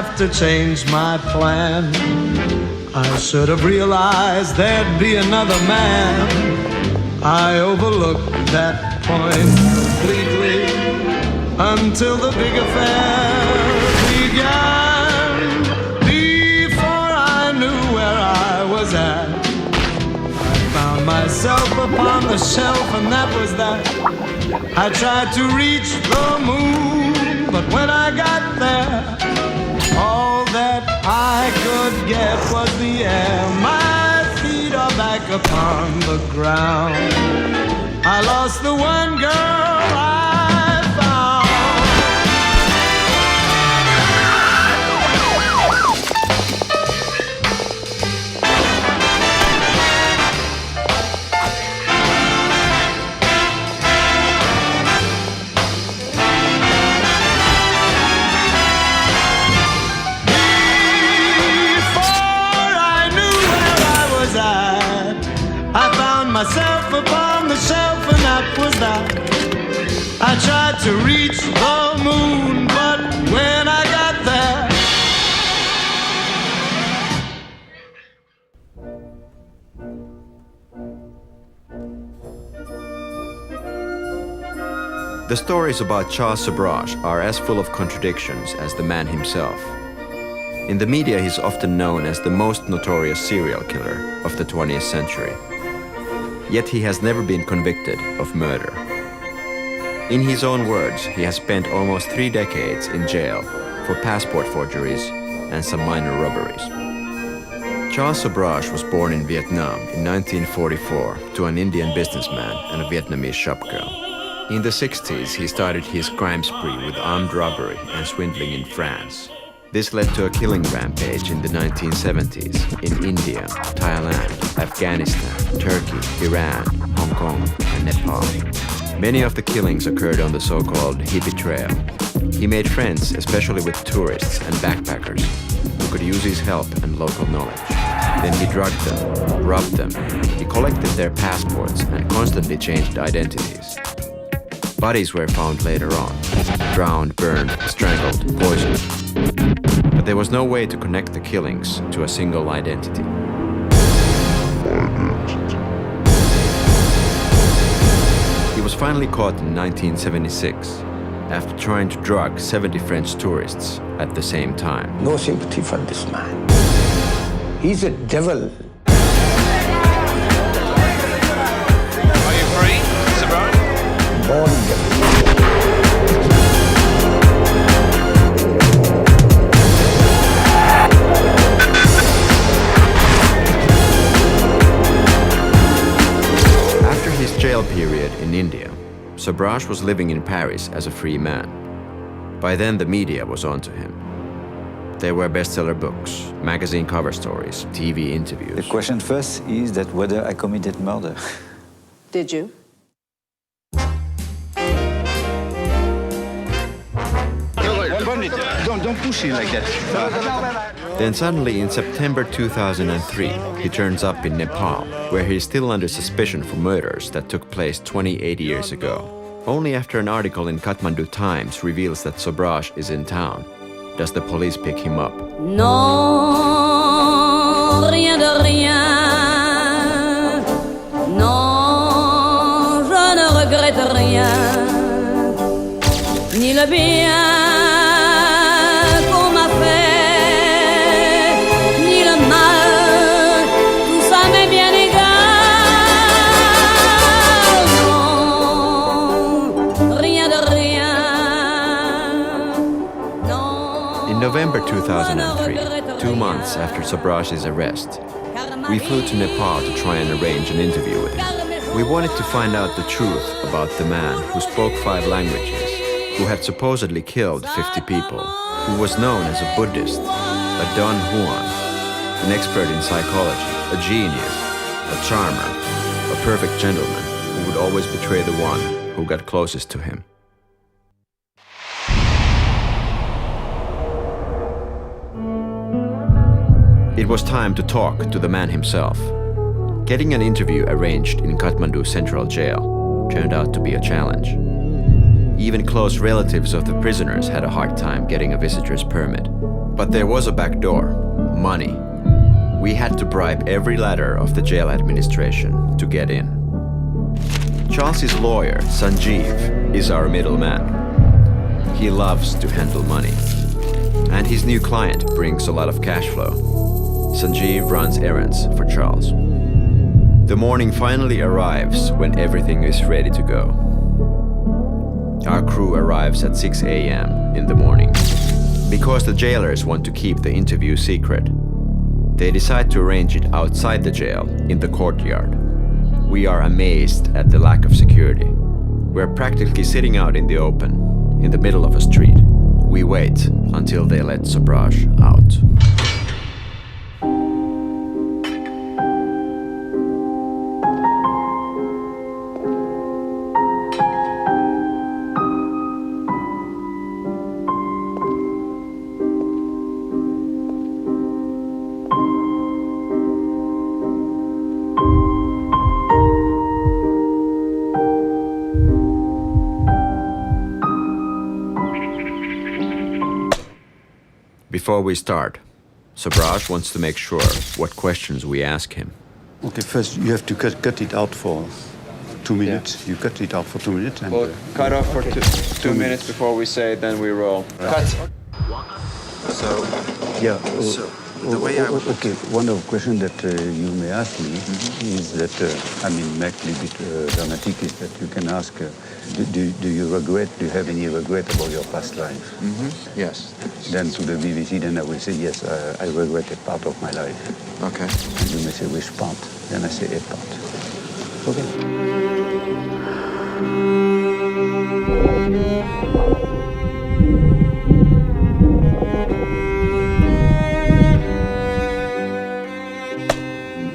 have to change my plan. I should have realized there'd be another man. I overlooked that point completely until the big affair began. Before I knew where I was at, I found myself upon the shelf, and that was that. I tried to reach the moon, but when I got there, all that I could get was the air. My feet are back upon the ground. I lost the one girl I found. Myself upon the shelf, and that was that. I tried to reach the moon, but when I got there, the stories about Charles Sobhraj are as full of contradictions as the man himself. In the media, he's often known as the most notorious serial killer of the 20th century. Yet he has never been convicted of murder. In his own words, he has spent almost 3 decades in jail for passport forgeries and some minor robberies. Charles Sobhraj was born in Vietnam in 1944 to an Indian businessman and a Vietnamese shopgirl. In the 60s, he started his crime spree with armed robbery and swindling in France. This led to a killing rampage in the 1970s in India, Thailand, Afghanistan, Turkey, Iran, Hong Kong, and Nepal. Many of the killings occurred on the so-called hippie trail. He made friends, especially with tourists and backpackers, who could use his help and local knowledge. Then he drugged them, robbed them, he collected their passports and constantly changed identities. Bodies were found later on, drowned, burned, strangled, poisoned. But there was no way to connect the killings to a single identity. He was finally caught in 1976 after trying to drug 70 French tourists at the same time. No sympathy for this man. He's a devil. Are you free, Sobhraj? Born devil. His jail period in India, Sobhraj was living in Paris as a free man. By then the media was onto him. There were bestseller books, magazine cover stories, TV interviews. The question first is that whether I committed murder. Did you? Don't push him like that. Then suddenly in September 2003, he turns up in Nepal, where he is still under suspicion for murders that took place 28 years ago. Only after an article in Kathmandu Times reveals that Sobhraj is in town, does the police pick him up. Non, rien de rien. Non, je ne regrette rien. Ni le bien. In November 2003, 2 months after Sobhraj's arrest, we flew to Nepal to try and arrange an interview with him. We wanted to find out the truth about the man who spoke 5 languages, who had supposedly killed 50 people, who was known as a Buddhist, a Don Juan, an expert in psychology, a genius, a charmer, a perfect gentleman who would always betray the one who got closest to him. It was time to talk to the man himself. Getting an interview arranged in Kathmandu Central Jail turned out to be a challenge. Even close relatives of the prisoners had a hard time getting a visitor's permit. But there was a back door: money. We had to bribe every ladder of the jail administration to get in. Charles's lawyer, Sanjeev, is our middleman. He loves to handle money. And his new client brings a lot of cash flow. Sanjeev runs errands for Charles. The morning finally arrives when everything is ready to go. Our crew arrives at 6 a.m. in the morning. Because the jailers want to keep the interview secret, they decide to arrange it outside the jail in the courtyard. We are amazed at the lack of security. We're practically sitting out in the open, in the middle of a street. We wait until they let Sobhraj out. Before we start, Sobhraj wants to make sure what questions we ask him. Okay, first you have to cut it out for 2 minutes. Yeah. You cut it out for 2 minutes. And, cut off for two minutes before we say, then we roll. Cut. So, yeah. The way I would... Okay, one of the questions that you may ask me is that, make a little bit dramatic, is that you can ask, do you regret, do you have any regret about your past life? Yes. Then to the BBC, then I will say, yes, I regret a part of my life. Okay. And you may say, which part? Then I say, a part. Okay.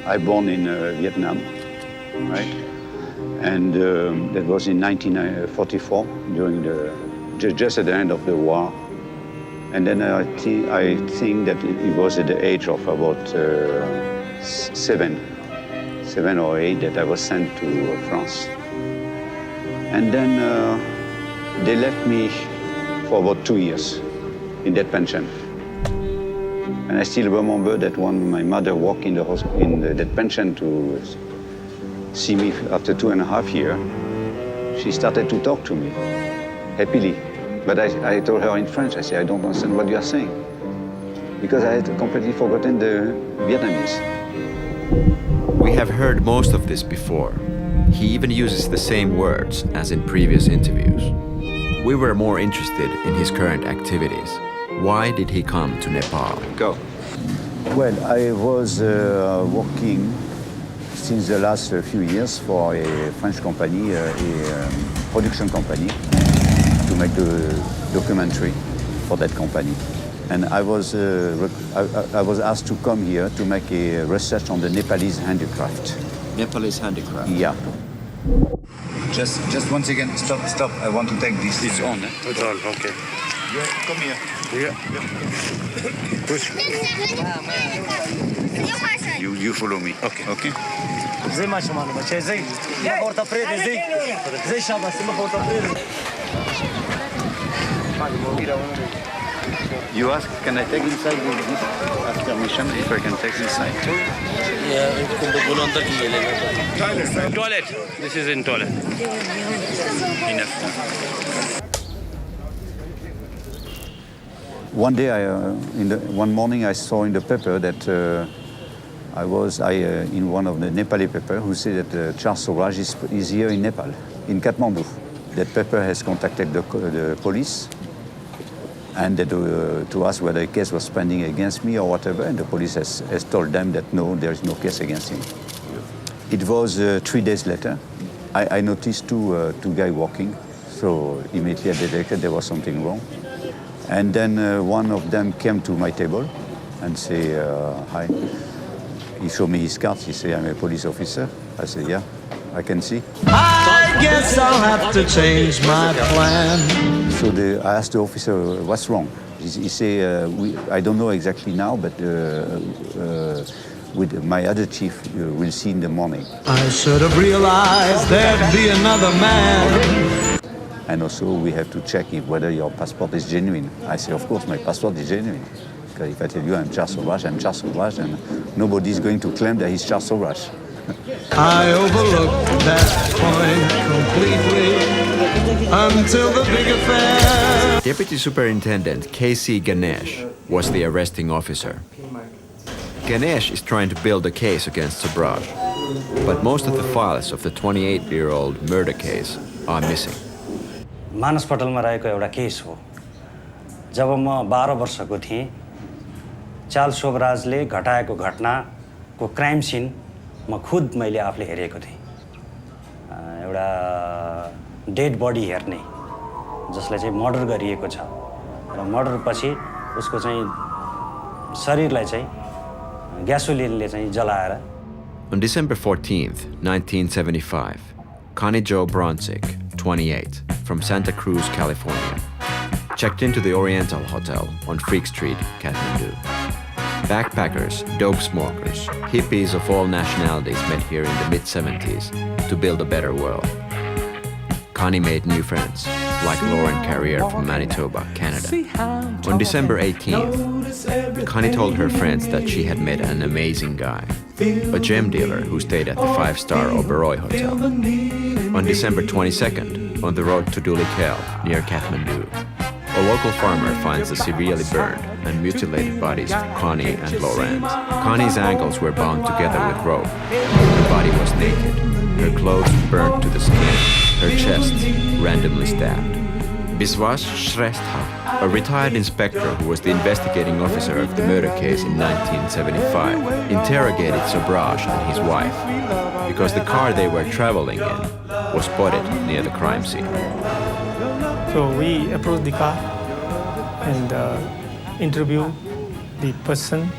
I born in Vietnam, right? And that was in 1944, during just at the end of the war. And then I think that it was at the age of about 7 or 8 that I was sent to France. And then they left me for about 2 years in that pension. And I still remember that when my mother walked in that pension to see me after 2.5 years, she started to talk to me, happily. But I told her in French, I said, I don't understand what you are saying. Because I had completely forgotten the Vietnamese. We have heard most of this before. He even uses the same words as in previous interviews. We were more interested in his current activities. Why did he come to Nepal? Go. Well, I was working since the last few years for a French company, a production company, to make the documentary for that company. And I was asked to come here to make a research on the Nepalese handicraft. Nepalese handicraft? Yeah. Just once again, stop. I want to take this. It's on. It's on, okay. Yeah, come here. Yeah. Push. You follow me. Okay. Okay. You ask, can I take inside this? Ask permission if I can take inside. Toilet. This is in toilet. Enough. One day, one morning, I saw in the paper that I in one of the Nepali paper who said that Charles Sobhraj is here in Nepal, in Kathmandu. That paper has contacted the police and to ask whether a case was pending against me or whatever, and the police has told them that no, there is no case against him. It was 3 days later. I noticed two guys walking, so immediately I detected there was something wrong. And then one of them came to my table and say, hi. He showed me his card. He said, I'm a police officer. I said, yeah, I can see. I guess I'll have to change my plan. So I asked the officer, what's wrong? He said, I don't know exactly now, but with my other chief, we'll see in the morning. I should have realized there'd be another man. And also, we have to check whether your passport is genuine. I say, of course, my passport is genuine. Because if I tell you I'm Charles Sobhraj, and nobody's going to claim that he's Charles Sobhraj. I overlooked that point completely until the big affair. Deputy Superintendent K.C. Ganesh was the arresting officer. Ganesh is trying to build a case against Sobhraj, but most of the files of the 28-year-old murder case are missing. मानसपटलमा रहेको एउटा case हो। जब म 12 वर्षको थिएँ, Charles सोब्राजले घटाएको घटनाको crime सिन म खुद मैले आफूले हेरेको थिएँ। एउटा डेड बडी हेर्ने जसलाई चाहिँ मर्डर गरिएको छ र मर्डर पछि उसको चाहिँ शरीरलाई चाहिँ ग्यासोलिनले चाहिँ जलाएर। On December 14th, 1975, Connie Jo Bronzik, 28, from Santa Cruz, California, checked into the Oriental Hotel on Freak Street, Kathmandu. Backpackers, dope smokers, hippies of all nationalities met here in the mid-70s to build a better world. Connie made new friends, like Lauren Carrier from Manitoba, Canada. On December 18th, Connie told her friends that she had met an amazing guy, a gem dealer who stayed at the 5-star Oberoi Hotel. On December 22nd, on the road to Dulikhel, near Kathmandu, a local farmer finds the severely burned and mutilated bodies of Connie and Laurent. Connie's ankles were bound together with rope. Her body was naked, her clothes burnt to the skin, her chest randomly stabbed. Biswas Shrestha, a retired inspector who was the investigating officer of the murder case in 1975, interrogated Sobhraj and his wife because the car they were traveling in was spotted near the crime scene. So we approached the car and interviewed the person,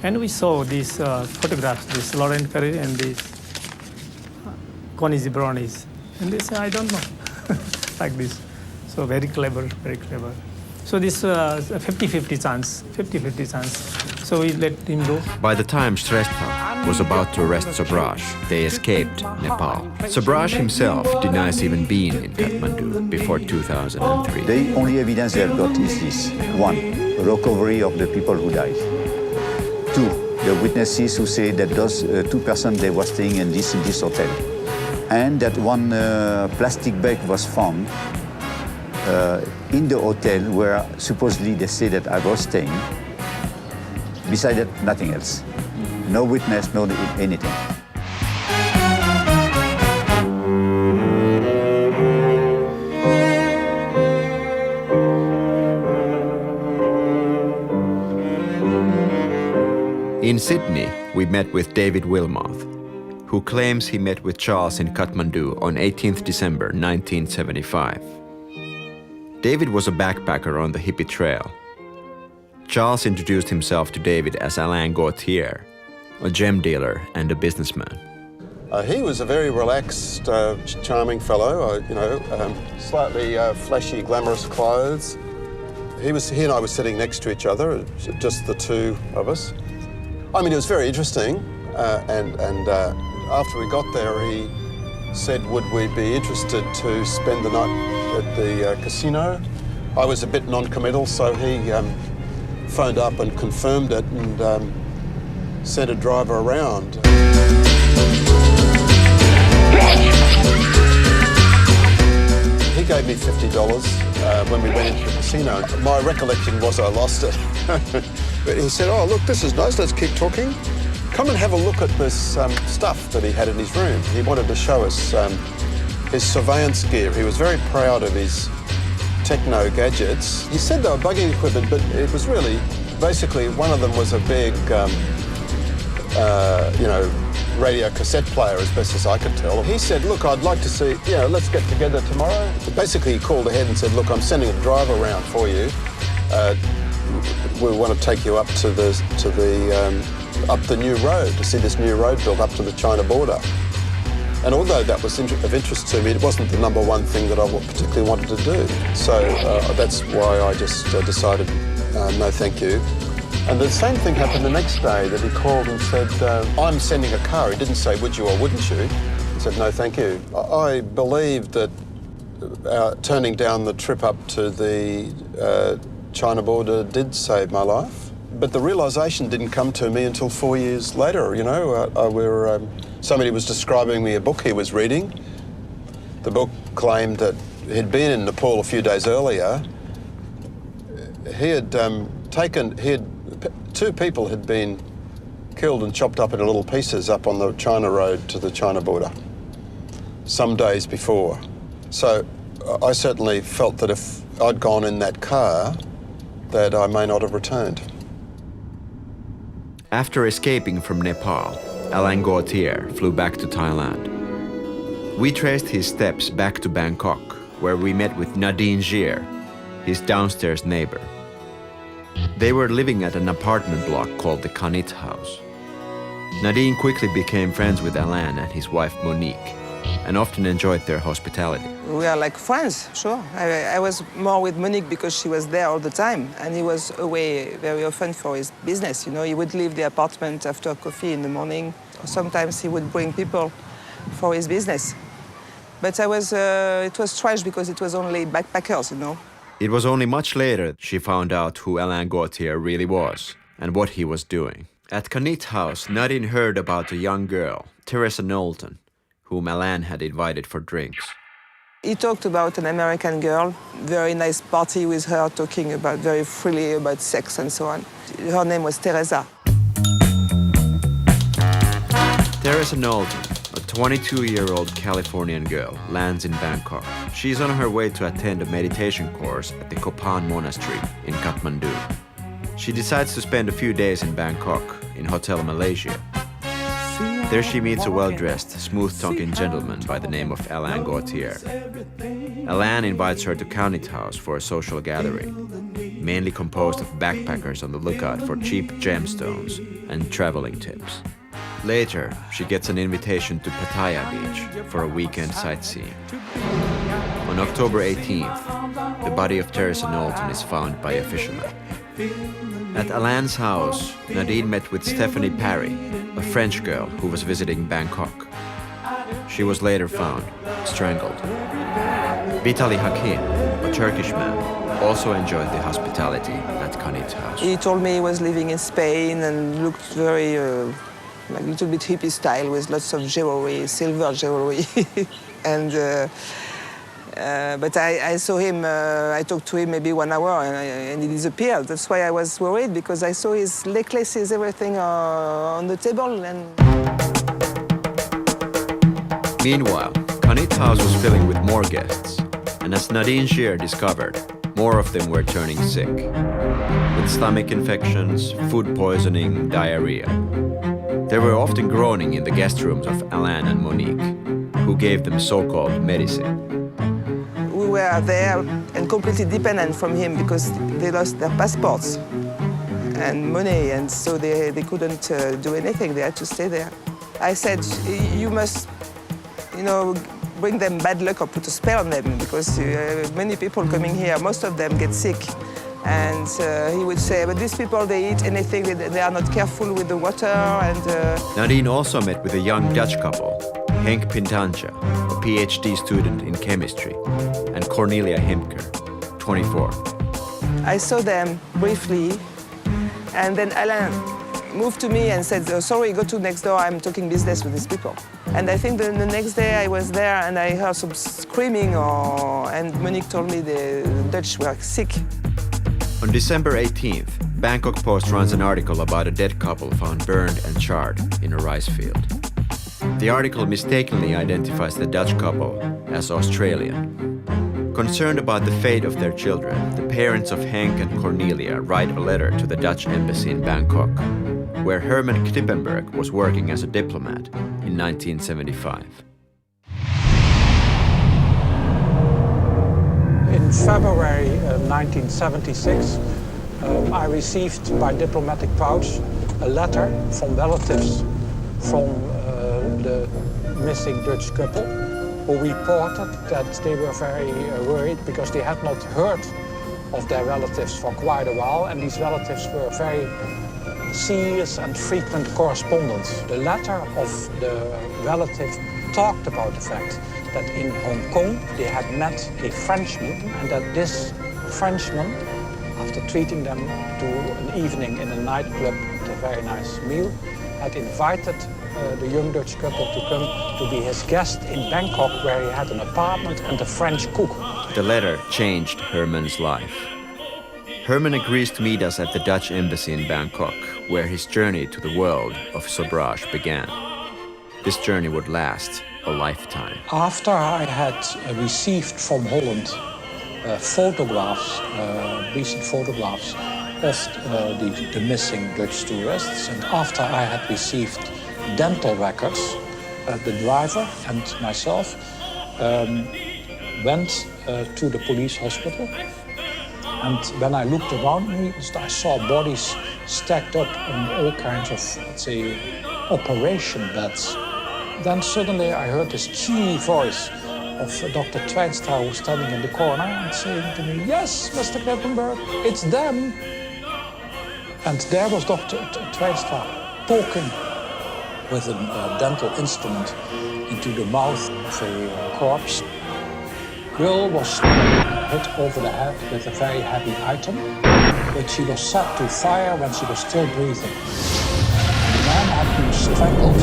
and we saw these photographs, this Laurent Carrier and this Connie Zibronis. And they say, I don't know, like this. So very clever, very clever. So this 50-50 chance, 50-50 chance. So we let him go. By the time Shrestha was about to arrest Sobhraj, they escaped Nepal. Sobhraj himself denies even being in Kathmandu before 2003. The only evidence they have got is this. 1, recovery of the people who died. 2, the witnesses who say that those 2 persons they were staying in this hotel. And that one plastic bag was found in the hotel where supposedly they say that I was staying. Besides that, nothing else. No witness, no anything. In Sydney, we met with David Wilmoth, who claims he met with Charles in Kathmandu on 18th December 1975. David was a backpacker on the hippie trail. Charles introduced himself to David as Alain Gauthier, a gem dealer and a businessman. He was a very relaxed, charming fellow, slightly flashy, glamorous clothes. He and I were sitting next to each other, just the two of us. I mean, it was very interesting, and after we got there, he said, would we be interested to spend the night at the casino? I was a bit non-committal, so he phoned up and confirmed it and sent a driver around. He gave me $50 when we went into the casino. My recollection was I lost it. But he said, oh, look, this is nice, let's keep talking. Come and have a look at this stuff that he had in his room. He wanted to show us his surveillance gear. He was very proud of his techno gadgets. He said they were bugging equipment, but it was really, basically, one of them was a big, radio cassette player, as best as I could tell. He said, look, I'd like to see, let's get together tomorrow. Basically, he called ahead and said, look, I'm sending a driver around for you. We want to take you up to up the new road, to see this new road built up to the China border. And although that was of interest to me, it wasn't the number one thing that I particularly wanted to do. So that's why I just decided, no thank you. And the same thing happened the next day, that he called and said, I'm sending a car. He didn't say, would you or wouldn't you? He said, no, thank you. I believe that turning down the trip up to the China border did save my life. But the realisation didn't come to me until 4 years later, you know. Somebody was describing me a book he was reading. The book claimed that he'd been in Nepal a few days earlier. Two people had been killed and chopped up into little pieces up on the China road to the China border some days before. So I certainly felt that if I'd gone in that car, that I may not have returned. After escaping from Nepal, Alain Gautier flew back to Thailand. We traced his steps back to Bangkok, where we met with Nadine Gier, his downstairs neighbor. They were living at an apartment block called the Kanit House. Nadine quickly became friends with Alain and his wife Monique, and often enjoyed their hospitality. We are like friends, sure. I was more with Monique because she was there all the time, and he was away very often for his business. You know, he would leave the apartment after coffee in the morning, or sometimes he would bring people for his business. But it was trash because it was only backpackers, you know. It was only much later she found out who Alain Gautier really was and what he was doing. At Kanit House, Nadine heard about a young girl, Teresa Knowlton, whom Alain had invited for drinks. He talked about an American girl, very nice party with her, talking about very freely about sex and so on. Her name was Teresa. Teresa Knowlton, a 22-year-old Californian girl, lands in Bangkok. She's on her way to attend a meditation course at the Kopan Monastery in Kathmandu. She decides to spend a few days in Bangkok, in Hotel Malaysia. There she meets a well-dressed, smooth-talking gentleman by the name of Alain Gautier. Alain invites her to Kanit House for a social gathering, mainly composed of backpackers on the lookout for cheap gemstones and traveling tips. Later, she gets an invitation to Pattaya Beach for a weekend sightseeing. On October 18th, the body of Teresa Knowlton is found by a fisherman. At Alain's house, Nadine met with Stephanie Parry, a French girl who was visiting Bangkok. She was later found, strangled. Vitali Hakim, a Turkish man, also enjoyed the hospitality at Kanit House. He told me he was living in Spain and looked very, like a little bit hippie style with lots of jewelry, silver jewelry. But I saw him, I talked to him maybe 1 hour and he disappeared. That's why I was worried, because I saw his necklaces, everything on the table. Meanwhile, Kanit House was filling with more guests, and as Nadine Gier discovered, more of them were turning sick, with stomach infections, food poisoning, diarrhea. They were often groaning in the guest rooms of Alain and Monique, who gave them so-called medicine. We were there and completely dependent from him because they lost their passports and money, and so they couldn't do anything. They had to stay there. I said, you must, bring them bad luck or put a spell on them, because many people coming here, most of them get sick. And he would say, but these people, they eat anything, they are not careful with the water. And Nadine also met with a young Dutch couple, Henk Pintanja, a PhD student in chemistry, and Cornelia Himker, 24. I saw them briefly, and then Alain moved to me and said, sorry, go to next door, I'm talking business with these people. And I think the next day I was there and I heard some screaming, and Monique told me the Dutch were sick. On December 18th, Bangkok Post runs an article about a dead couple found burned and charred in a rice field. The article mistakenly identifies the Dutch couple as Australian. Concerned about the fate of their children, the parents of Henk and Cornelia write a letter to the Dutch embassy in Bangkok, where Herman Knippenberg was working as a diplomat in 1975. In February 1976, I received by diplomatic pouch a letter from relatives from the missing Dutch couple, who reported that they were very worried because they had not heard of their relatives for quite a while, and these relatives were very serious and frequent correspondents. The letter of the relative talked about the fact that in Hong Kong they had met a Frenchman, and that this Frenchman after treating them to an evening in a nightclub with a very nice meal, had invited the young Dutch couple to come to be his guest in Bangkok, where he had an apartment and a French cook. The letter changed Herman's life. Herman agrees to meet us at the Dutch embassy in Bangkok, where his journey to the world of Sobhraj began. This journey would last a lifetime. After I had received from Holland photographs, recent photographs of the missing Dutch tourists, and after I had received dental records, the driver and myself went to the police hospital. And when I looked around me, I saw bodies stacked up on all kinds of, let's say, operation beds. Then suddenly I heard this cheery voice of Dr. Twijnstra, who was standing in the corner and saying to me, "Yes, Mr. Knippenberg, it's them." And there was Dr. Twijnstra poking with a dental instrument into the mouth of a corpse. Girl was hit over the head with a very heavy item, but she was set to fire when she was still breathing. The man had been strangled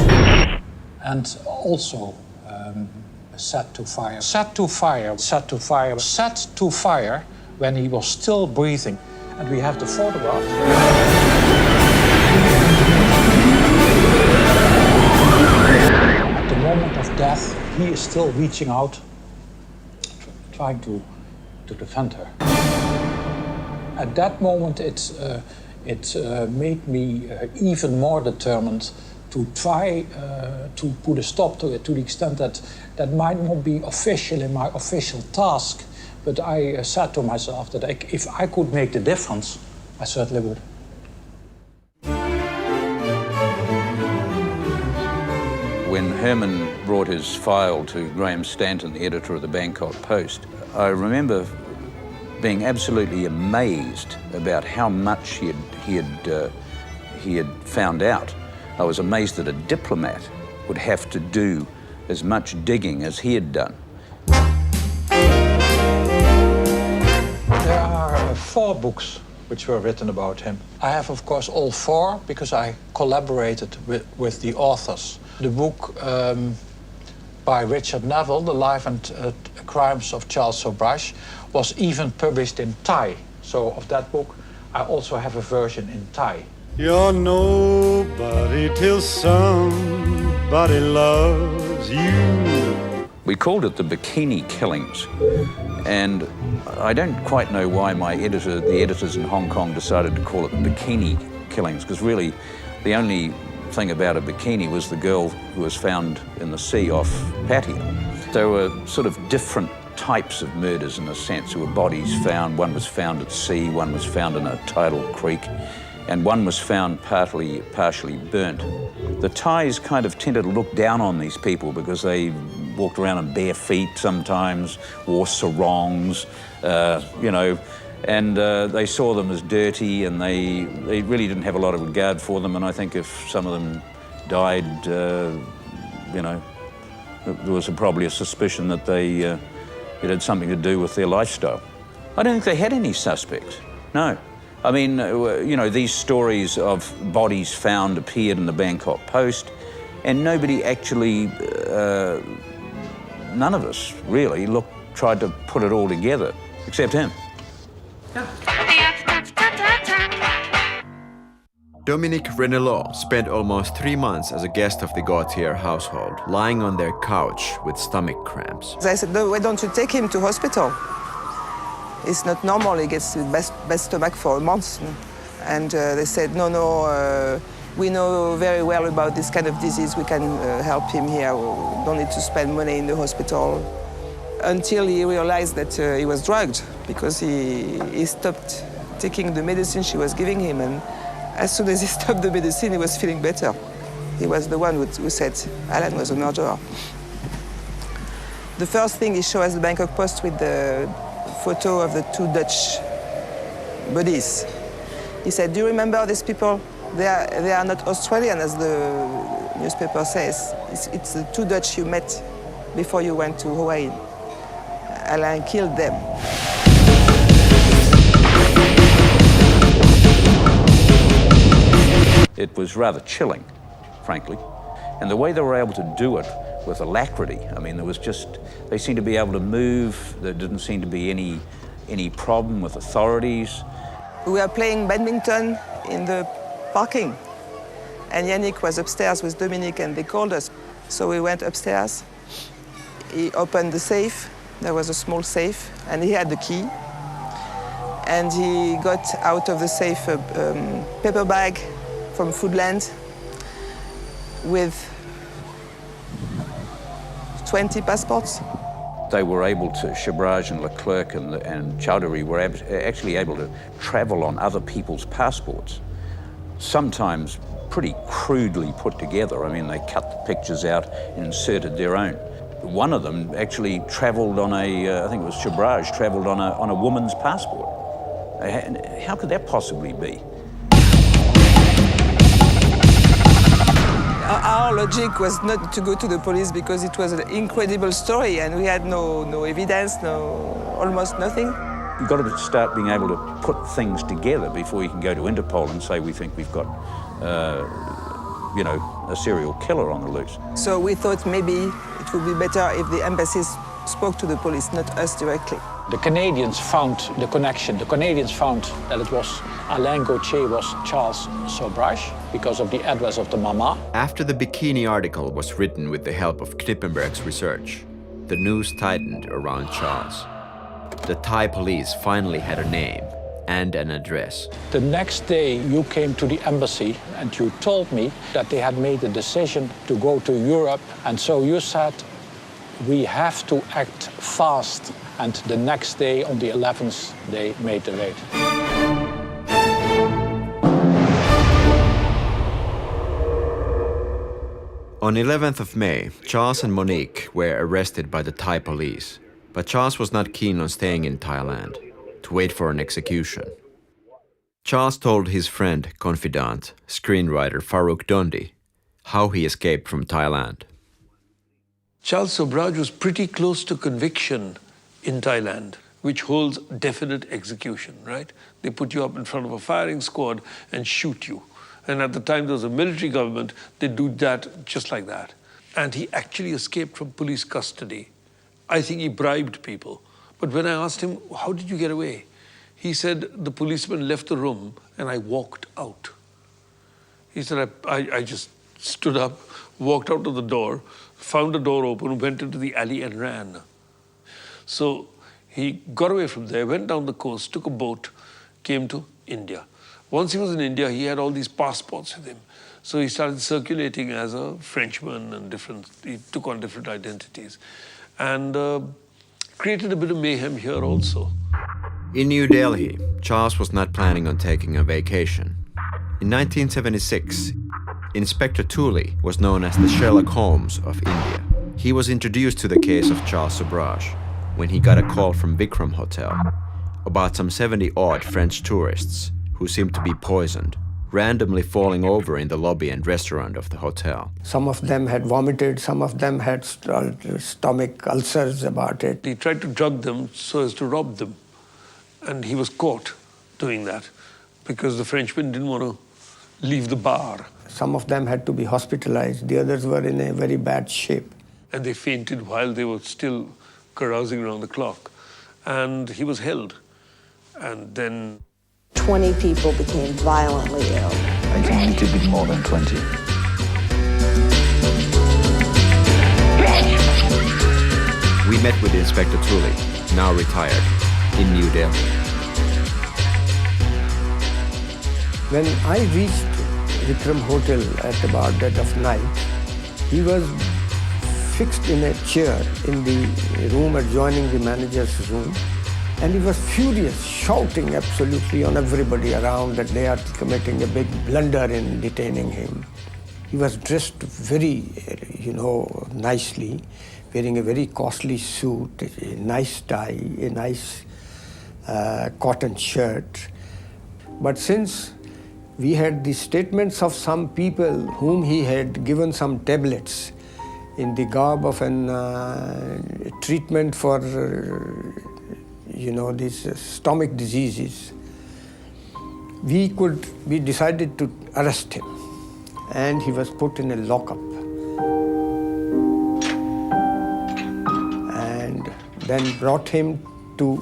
and also set to fire. Set to fire, set to fire, set to fire when he was still breathing. And we have the photograph. At the moment of death, he is still reaching out, trying to defend her. At that moment, it made me even more determined to try to put a stop to it, to the extent that that might not be official in my official task, but I said to myself that if I could make the difference, I certainly would. When Herman brought his file to Graham Stanton, the editor of the Bangkok Post, I remember being absolutely amazed about how much he had found out. I was amazed that a diplomat would have to do as much digging as he had done. There are 4 books which were written about him. I have, of course, all 4 because I collaborated with the authors. The book by Richard Neville, The Life and Crimes of Charles Sobhraj, was even published in Thai. So of that book, I also have a version in Thai. You're nobody till somebody loves you. We called it the Bikini Killings, and I don't quite know why the editors in Hong Kong decided to call it the Bikini Killings, because really the only thing about a bikini was the girl who was found in the sea off Pattaya. There were sort of different types of murders in a sense. There were bodies found. One was found at sea, one was found in a tidal creek, and one was found partially burnt. The Thais kind of tended to look down on these people because they walked around in bare feet sometimes, wore sarongs, and they saw them as dirty, and they really didn't have a lot of regard for them. And I think if some of them died, there was probably a suspicion that it had something to do with their lifestyle. I don't think they had any suspects, no. I mean, these stories of bodies found appeared in the Bangkok Post, and nobody actually, none of us really tried to put it all together, except him. Dominique Renelot spent almost 3 months as a guest of the Gautier household, lying on their couch with stomach cramps. I said, "No, why don't you take him to hospital? It's not normal, he gets bad stomach for a month." And they said, no, we know very well about this kind of disease, we can help him here, we don't need to spend money in the hospital. Until he realized that he was drugged, because he stopped taking the medicine she was giving him, and as soon as he stopped the medicine, he was feeling better. He was the one who said Alan was a murderer. The first thing he showed us the Bangkok Post with the photo of the 2 Dutch bodies. He said, "Do you remember these people? They are not Australian, as the newspaper says. It's the 2 Dutch you met before you went to Hawaii. Alain killed them." It was rather chilling, frankly. And the way they were able to do it with alacrity, I mean, there was just, they seemed to be able to move. There didn't seem to be any problem with authorities. We were playing badminton in the parking, and Yannick was upstairs with Dominique, and they called us. So we went upstairs. He opened the safe. There was a small safe, and he had the key. And he got out of the safe a paper bag from Foodland with 20 passports. They were able to, Sobhraj and Leclerc and Chowdhury were actually able to travel on other people's passports, sometimes pretty crudely put together. I mean, they cut the pictures out and inserted their own. One of them actually travelled on I think it was Sobhraj, travelled on a woman's passport. How could that possibly be? Our logic was not to go to the police because it was an incredible story and we had no evidence, almost nothing. You've got to start being able to put things together before you can go to Interpol and say, we think we've got, a serial killer on the loose. So we thought maybe it would be better if the embassies spoke to the police, not us directly. The Canadians found the connection. The Canadians found that it was Alain Gauthier was Charles Sobhraj because of the address of the mama. After the bikini article was written with the help of Knippenberg's research, the news tightened around Charles. The Thai police finally had a name and an address. The next day you came to the embassy and you told me that they had made a decision to go to Europe, and so you said, we have to act fast. And the next day, on the 11th, they made the raid. On 11th of May, Charles and Monique were arrested by the Thai police, but Charles was not keen on staying in Thailand to wait for an execution. Charles told his friend, confidant, screenwriter Farooq Dondi, how he escaped from Thailand. Charles Sobhraj was pretty close to conviction in Thailand, which holds definite execution, right? They put you up in front of a firing squad and shoot you. And at the time there was a military government, they do that just like that. And he actually escaped from police custody. I think he bribed people. But when I asked him, how did you get away? He said, the policeman left the room and I walked out. He said, I just stood up, walked out of the door, found the door open, went into the alley and ran. So he got away from there, went down the coast, took a boat, came to India. Once he was in India, he had all these passports with him. So he started circulating as a Frenchman and he took on different identities. And created a bit of mayhem here also. In New Delhi, Charles was not planning on taking a vacation. In 1976, Inspector Tooley was known as the Sherlock Holmes of India. He was introduced to the case of Charles Sobhraj when he got a call from Vikram Hotel about some 70-odd French tourists who seemed to be poisoned, randomly falling over in the lobby and restaurant of the hotel. Some of them had vomited, some of them had stomach ulcers about it. He tried to drug them so as to rob them. And he was caught doing that because the Frenchmen didn't want to leave the bar. Some of them had to be hospitalized. The others were in a very bad shape. And they fainted while they were still carousing around the clock. And he was held. And then 20 people became violently ill. I think it could be more than 20. We met with Inspector Tooley, now retired, in New Delhi. When I reached Vikram Hotel at about dead of night, he was fixed in a chair in the room adjoining the manager's room, and he was furious, shouting absolutely on everybody around that they are committing a big blunder in detaining him. He was dressed very, nicely, wearing a very costly suit, a nice tie, a nice cotton shirt. But since we had the statements of some people whom he had given some tablets in the garb of an treatment for, these stomach diseases, we decided to arrest him. and he was put in a lockup. And then brought him to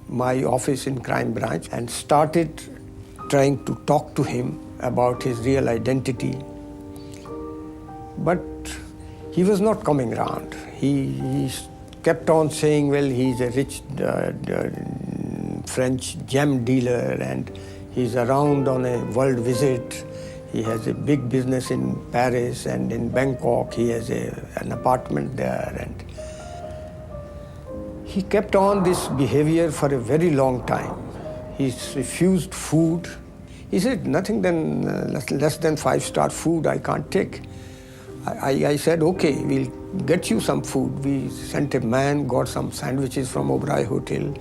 my office in crime branch and started trying to talk to him about his real identity. But he was not coming around. He kept on saying, well, he's a rich French gem dealer and he's around on a world visit. He has a big business in Paris and in Bangkok. He has an apartment there. And he kept on this behavior for a very long time. He refused food. He said, nothing than less than 5-star food I can't take. I said, okay, we'll get you some food. We sent a man, got some sandwiches from Sobhraj Hotel.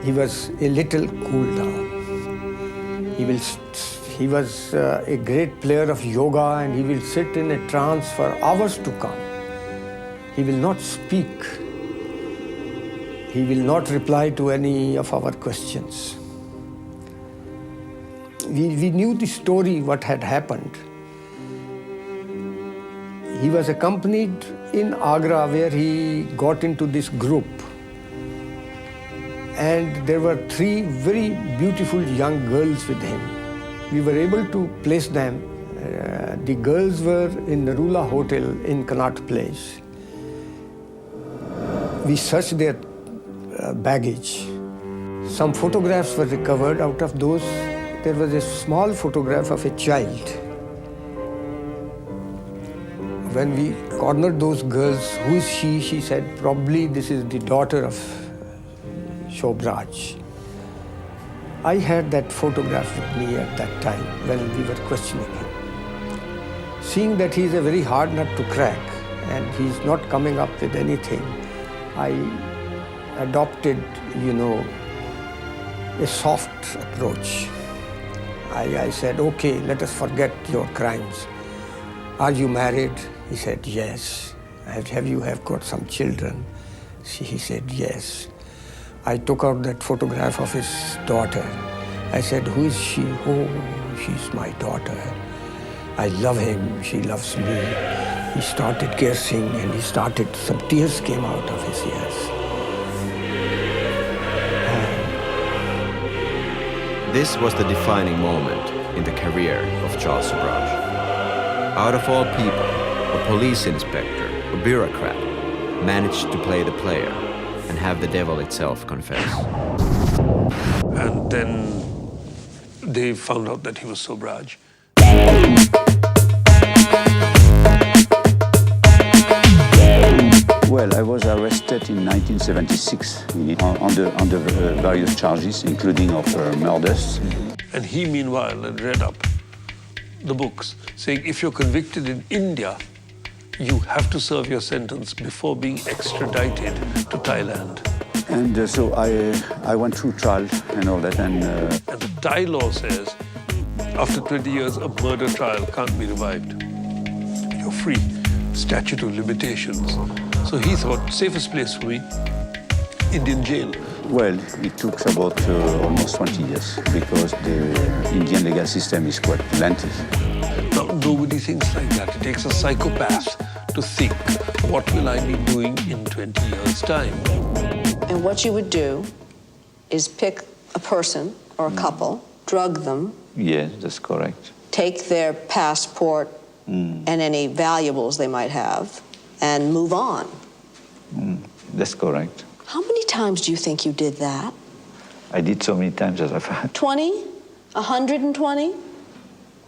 He was a little cooled down. He was a great player of yoga and he will sit in a trance for hours to come. He will not speak. He will not reply to any of our questions. We knew the story, what had happened. He was accompanied in Agra where he got into this group. And there were 3 very beautiful young girls with him. We were able to place them. The girls were in the Narula Hotel in Connaught Place. We searched their baggage. Some photographs were recovered. Out of those, there was a small photograph of a child. When we cornered those girls, who is she? She said, probably this is the daughter of Sobhraj. I had that photograph with me at that time when we were questioning him. Seeing that he's a very hard nut to crack and he's not coming up with anything, I adopted, a soft approach. I said, okay, let us forget your crimes. Are you married? He said, yes. Have you got some children? He said, yes. I took out that photograph of his daughter. I said, who is she? Oh, she's my daughter. I love him, she loves me. He started cursing and some tears came out of his ears. This was the defining moment in the career of Charles Sobhraj. Out of all people, a police inspector, a bureaucrat, managed to play the player and have the devil itself confess. And then they found out that he was Sobhraj. Well, I was arrested in 1976 under various charges, including of murders. And he, meanwhile, had read up the books saying if you're convicted in India, you have to serve your sentence before being extradited to Thailand. And so I went through trial and all that. And the Thai law says after 20 years, a murder trial can't be revived. You're free. Statute of limitations. So he thought, safest place for me, Indian jail. Well, it took about almost 20 years because the Indian legal system is quite lengthy. Now, nobody thinks like that. It takes a psychopath to think, what will I be doing in 20 years' time? And what you would do is pick a person or a couple, drug them. Yes, that's correct. Take their passport and any valuables they might have, and move on. That's correct. How many times do you think you did that? I did so many times as I've had. 20? 120?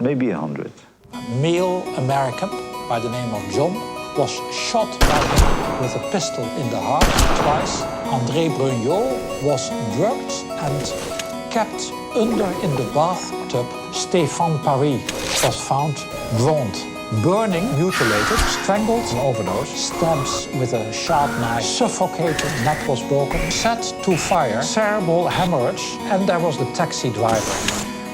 Maybe 100. A male American by the name of John was shot by him with a pistol in the heart twice. André Bruniot was drugged and kept under in the bathtub. Stéphane Paris was found drowned, burning, mutilated, strangled, an overdose, stabs with a sharp knife, suffocated, neck was broken, set to fire, cerebral hemorrhage, and there was the taxi driver.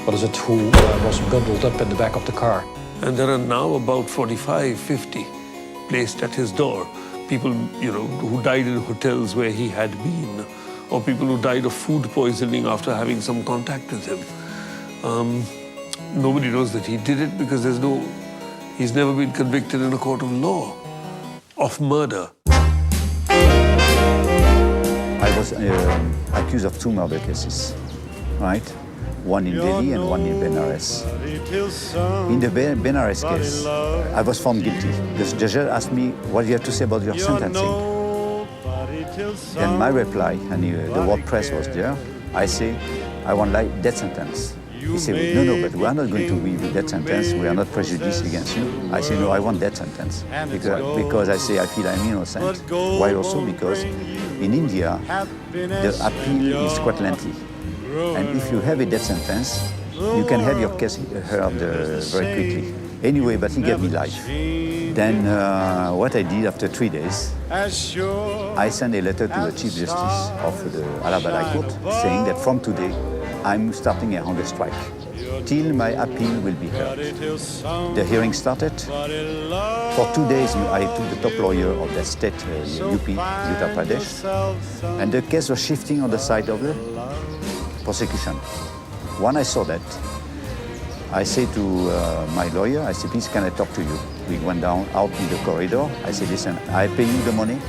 Who was bundled up in the back of the car. And there are now about 45, 50 placed at his door. People, who died in hotels where he had been, or people who died of food poisoning after having some contact with him. Nobody knows that he did it because there's no He's never been convicted in a court of law of murder. I was accused of 2 murder cases, right? One in Delhi and one in Benares. In the Benares case, I was found guilty. The judge asked me, what do you have to say about your sentencing? Then my reply, and the word press was there, I say, I want death sentence. He said, no, but we are not going to give you death sentence. We are not prejudiced against you. I say, no, I want death sentence. Because I say I feel I'm innocent. Why also? Because in India, the appeal is quite lengthy. And if you have a death sentence, you can have your case heard very quickly. Anyway, but he gave me life. Then what I did after 3 days, I sent a letter to the Chief Justice of the Allahabad High Court saying that from today, I'm starting a hunger strike till my appeal will be heard. The hearing started. For 2 days, I took the top lawyer of the state, UP, Uttar Pradesh, and the case was shifting on the side of the prosecution. When I saw that, I say to my lawyer, I said, please, can I talk to you? We went down out in the corridor. I said, listen, I pay you the money,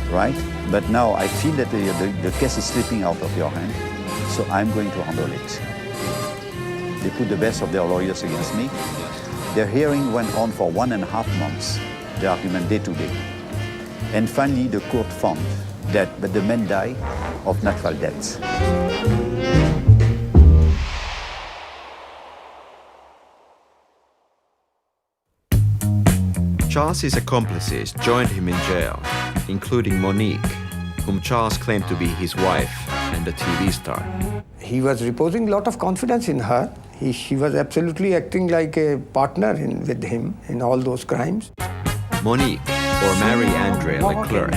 right? But now I feel that the case is slipping out of your hand, so I'm going to handle it. They put the best of their lawyers against me. Their hearing went on for 1.5 months, the argument day to day. And finally, the court found that the man died of natural death. Charles's accomplices joined him in jail, including Monique, whom Charles claimed to be his wife and a TV star. He was reposing a lot of confidence in her. She was absolutely acting like a partner with him in all those crimes. Monique, or Marie-Andre Leclerc,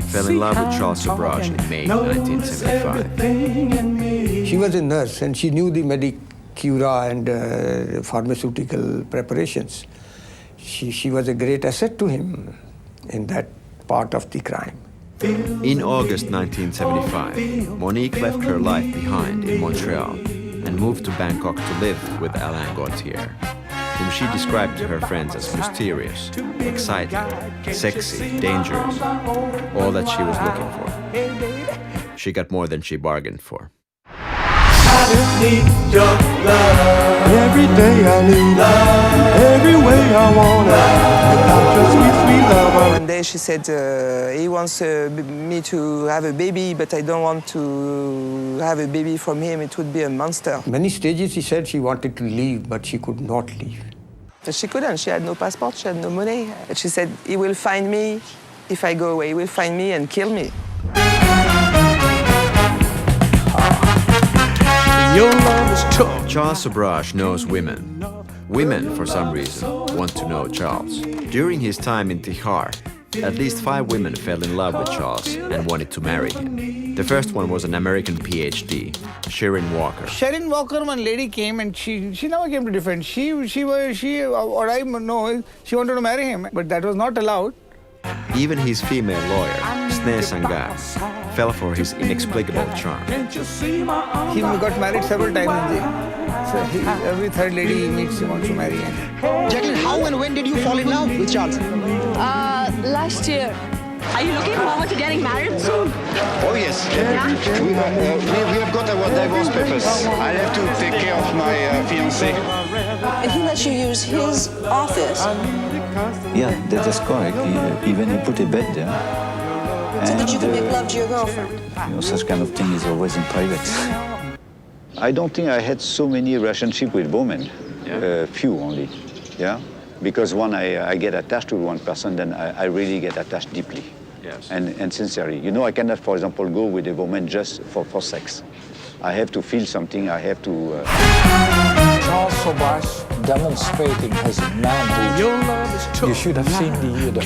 fell in love with Charles Sobhraj in May 1975. She was a nurse and she knew the medicura and pharmaceutical preparations. She was a great asset to him in that part of the crime. In August 1975, Monique left her life behind in Montreal and moved to Bangkok to live with Alain Gauthier, whom she described to her friends as mysterious, exciting, sexy, dangerous, all that she was looking for. She got more than she bargained for. I just need your love. Every day I need love. Every way I want it. Without your sweet, sweet love. One day she said, he wants me to have a baby, but I don't want to have a baby from him. It would be a monster. Many stages she said she wanted to leave, but she could not leave. But she couldn't. She had no passport. She had no money. And she said, he will find me if I go away. He will find me and kill me. Your love is tough. Charles Sobhraj knows women. Women, for some reason, want to know Charles. During his time in Tihar, at least 5 women fell in love with Charles and wanted to marry him. The first one was an American PhD, Sharon Walker. Sharon Walker, one lady came and she never came to defend. She what I know, she wanted to marry him, but that was not allowed. Even his female lawyer, Sneh Sangar, fell for his inexplicable charm. He got married several times in jail. So every third lady he meets, he wants to marry him. Jacqueline, how and when did you fall in love with Charles? Last year. Are you looking forward to getting married soon? Oh, yes. We have got our divorce papers. I have to take care of my fiancée. And he lets you use his office. Yeah, that is correct. Even he put a bed there. So that you can make love to your girlfriend. You know, such kind of thing is always in private. I don't think I had so many relationships with women. Few only. Yeah. Because when I get attached to one person, then I really get attached deeply. Yes. And sincerely. You know, I cannot, for example, go with a woman just for sex. I have to feel something. I have to. Charles Sobhraj demonstrating his manhood. You should have seen the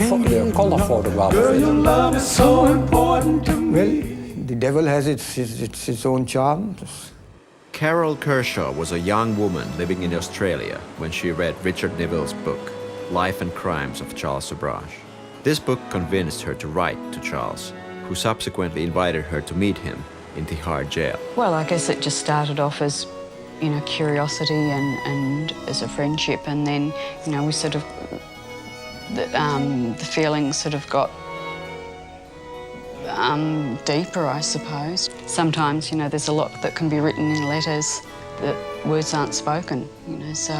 color photograph of it. Your love is so important to me. Well, the devil has its own charm. Carol Kershaw was a young woman living in Australia when she read Richard Neville's book, Life and Crimes of Charles Sobhraj. This book convinced her to write to Charles, who subsequently invited her to meet him in Tihar jail. Well, I guess it just started off as curiosity and as a friendship, and then, we sort of, the feelings sort of got deeper, I suppose. Sometimes, there's a lot that can be written in letters that words aren't spoken, so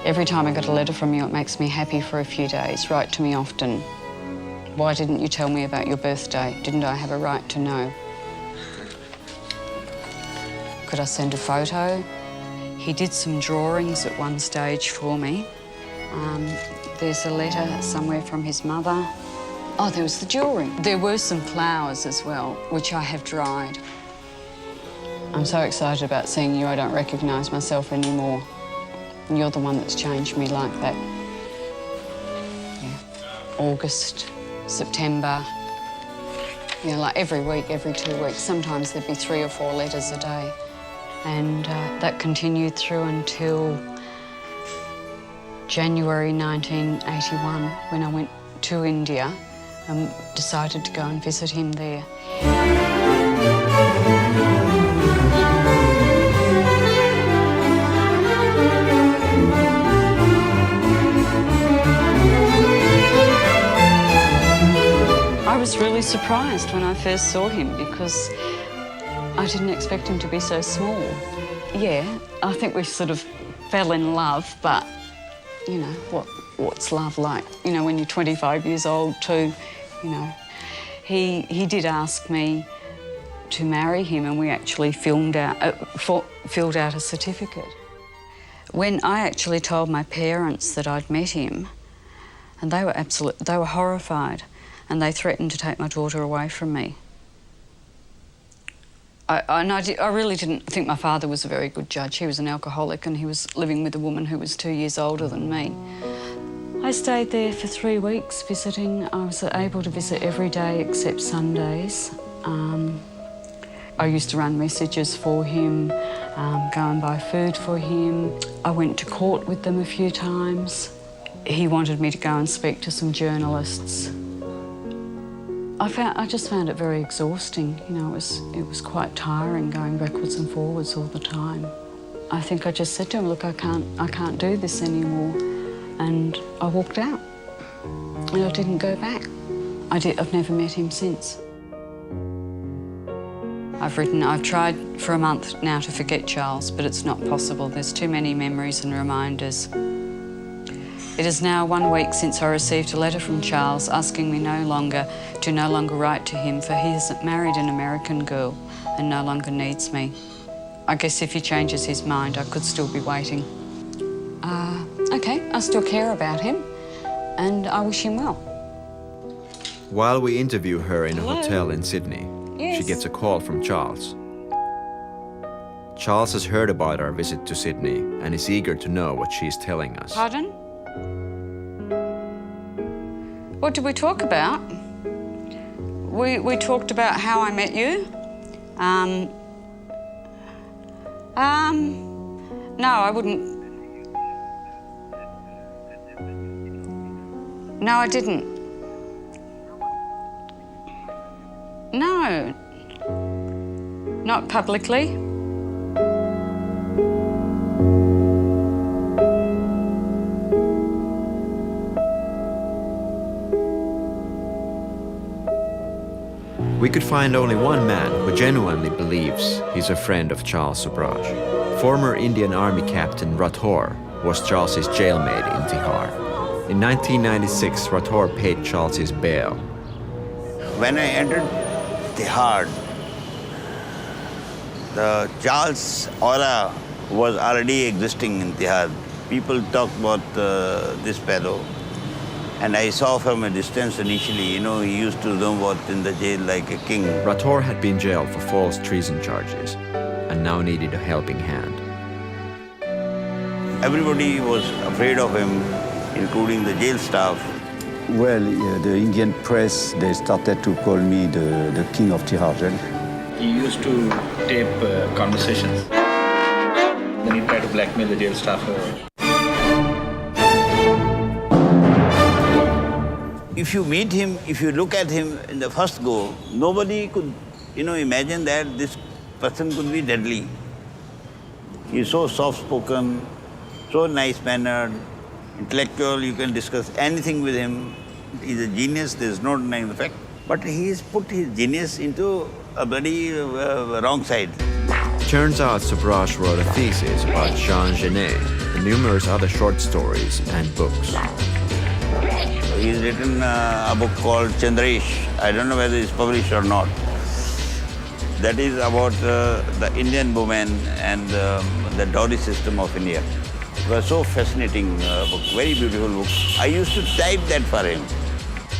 every time I get a letter from you, it makes me happy for a few days. Write to me often. Why didn't you tell me about your birthday? Didn't I have a right to know? Could I send a photo? He did some drawings at one stage for me. There's a letter somewhere from his mother. Oh, there was the jewellery. There were some flowers as well, which I have dried. I'm so excited about seeing you, I don't recognise myself anymore. And you're the one that's changed me like that. Yeah. August, September, like every week, every 2 weeks. Sometimes there'd be 3 or 4 letters a day. And that continued through until January 1981, when I went to India and decided to go and visit him there. I was really surprised when I first saw him because I didn't expect him to be so small. Yeah, I think we sort of fell in love, but, what's love like? When you're 25 years old too, He did ask me to marry him, and we actually filled out a certificate. When I actually told my parents that I'd met him, and they were horrified, and they threatened to take my daughter away from me. I really didn't think my father was a very good judge. He was an alcoholic and he was living with a woman who was 2 years older than me. I stayed there for 3 weeks visiting. I was able to visit every day except Sundays. I used to run messages for him, go and buy food for him. I went to court with them a few times. He wanted me to go and speak to some journalists. I just found it very exhausting. It was quite tiring going backwards and forwards all the time. I think I just said to him, look, I can't do this anymore. And I walked out. And I didn't go back. I've never met him since. I've tried for a month now to forget Charles, but it's not possible. There's too many memories and reminders. It is now 1 week since I received a letter from Charles asking me no longer write to him, for he has married an American girl and no longer needs me. I guess if he changes his mind, I could still be waiting. Okay, I still care about him and I wish him well. While we interview her in a Hello? hotel in Sydney, Yes. she gets a call from Charles. Charles has heard about our visit to Sydney and is eager to know what she's telling us. Pardon? What did we talk about? We talked about how I met you. No, I wouldn't. No, I didn't. No. Not publicly. We could find only one man who genuinely believes he's a friend of Charles Sobhraj. Former Indian Army Captain Rathore was Charles's jailmate in Tihar. In 1996, Rathore paid Charles his bail. When I entered Tihar, the Charles aura was already existing in Tihar. People talked about this fellow. And I saw from a distance initially, he used to roam about in the jail like a king. Rathore had been jailed for false treason charges and now needed a helping hand. Everybody was afraid of him, including the jail staff. Well, the Indian press, they started to call me the king of Tihar jail. He used to tape conversations. Then he tried to blackmail the jail staff. If you meet him, if you look at him in the first go, nobody could, imagine that this person could be deadly. He's so soft-spoken, so nice-mannered, intellectual. You can discuss anything with him. He's a genius, there's no denying the fact. But he's put his genius into a bloody wrong side. Turns out Sobhraj wrote a thesis about Jean Genet and numerous other short stories and books. He's written a book called Chandraesh. I don't know whether it's published or not. That is about the Indian woman and the dowry system of India. It was so fascinating book, very beautiful book. I used to type that for him.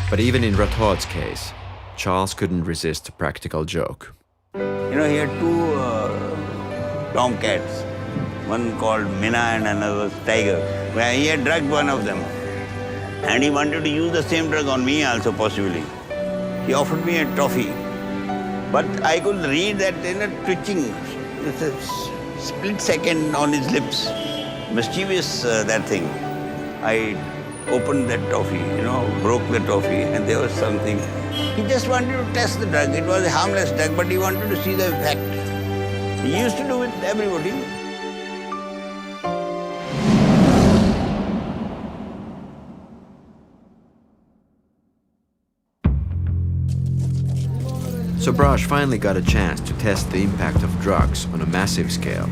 But even in Rathod's case, Charles couldn't resist a practical joke. You know, he had two tomcats, one called Mina and another was Tiger. Where he had drugged one of them. And he wanted to use the same drug on me also, possibly. He offered me a toffee. But I could read that twitching, it's a split second on his lips. Mischievous, that thing. I opened that toffee, broke the toffee, and there was something. He just wanted to test the drug. It was a harmless drug, but he wanted to see the effect. He used to do it with everybody. Sobhraj finally got a chance to test the impact of drugs on a massive scale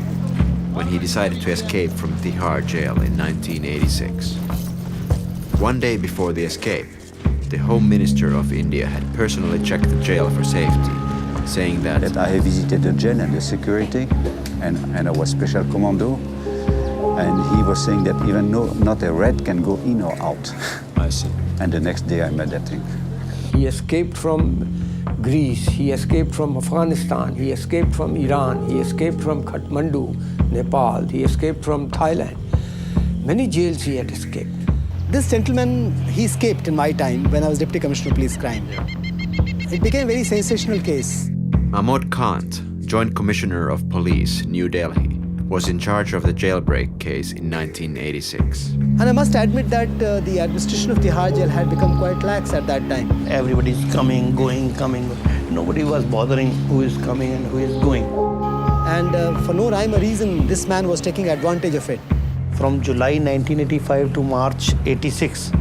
when he decided to escape from Tihar jail in 1986. One day before the escape, the Home Minister of India had personally checked the jail for safety, saying that I have visited the jail and the security, and I was special commando, and he was saying that even not a rat can go in or out. I see. And the next day I met that thing. He escaped from Greece, he escaped from Afghanistan, he escaped from Iran, he escaped from Kathmandu, Nepal, he escaped from Thailand. Many jails he had escaped. This gentleman, he escaped in my time when I was Deputy Commissioner of Police Crime. It became a very sensational case. Amod Kant, Joint Commissioner of Police, New Delhi, was in charge of the jailbreak case in 1986. And I must admit that the administration of Tihar jail had become quite lax at that time. Everybody's coming, going, coming. Nobody was bothering who is coming and who is going. And for no rhyme or reason, this man was taking advantage of it. From July 1985 to March 86,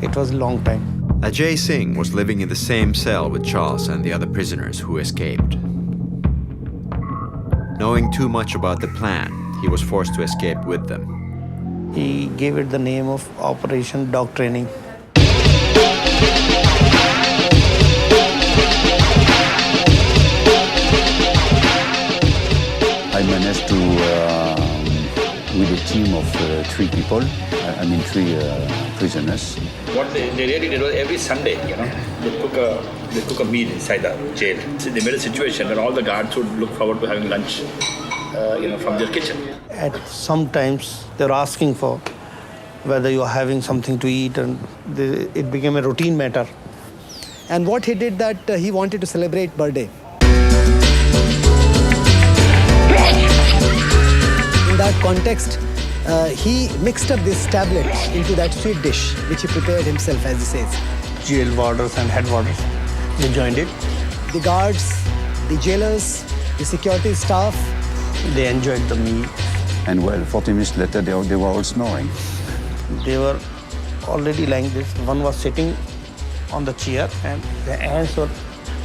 it was a long time. Ajay Singh was living in the same cell with Charles and the other prisoners who escaped. Knowing too much about the plan, he was forced to escape with them. He gave it the name of Operation Dog Training. I managed to, with a team of three people, three prisoners. What they really did was every Sunday, they cook a meal inside the jail. So they made a situation where all the guards would look forward to having lunch, from their kitchen. At some times, they were asking for whether you are having something to eat, and it became a routine matter. And what he did that he wanted to celebrate birthday. In that context, he mixed up this tablet into that sweet dish, which he prepared himself, as he says. Jail warders and head warders, they joined it. The guards, the jailers, the security staff. They enjoyed the meal. And 40 minutes later, they were all snoring. They were already lying this. One was sitting on the chair, and the hands were,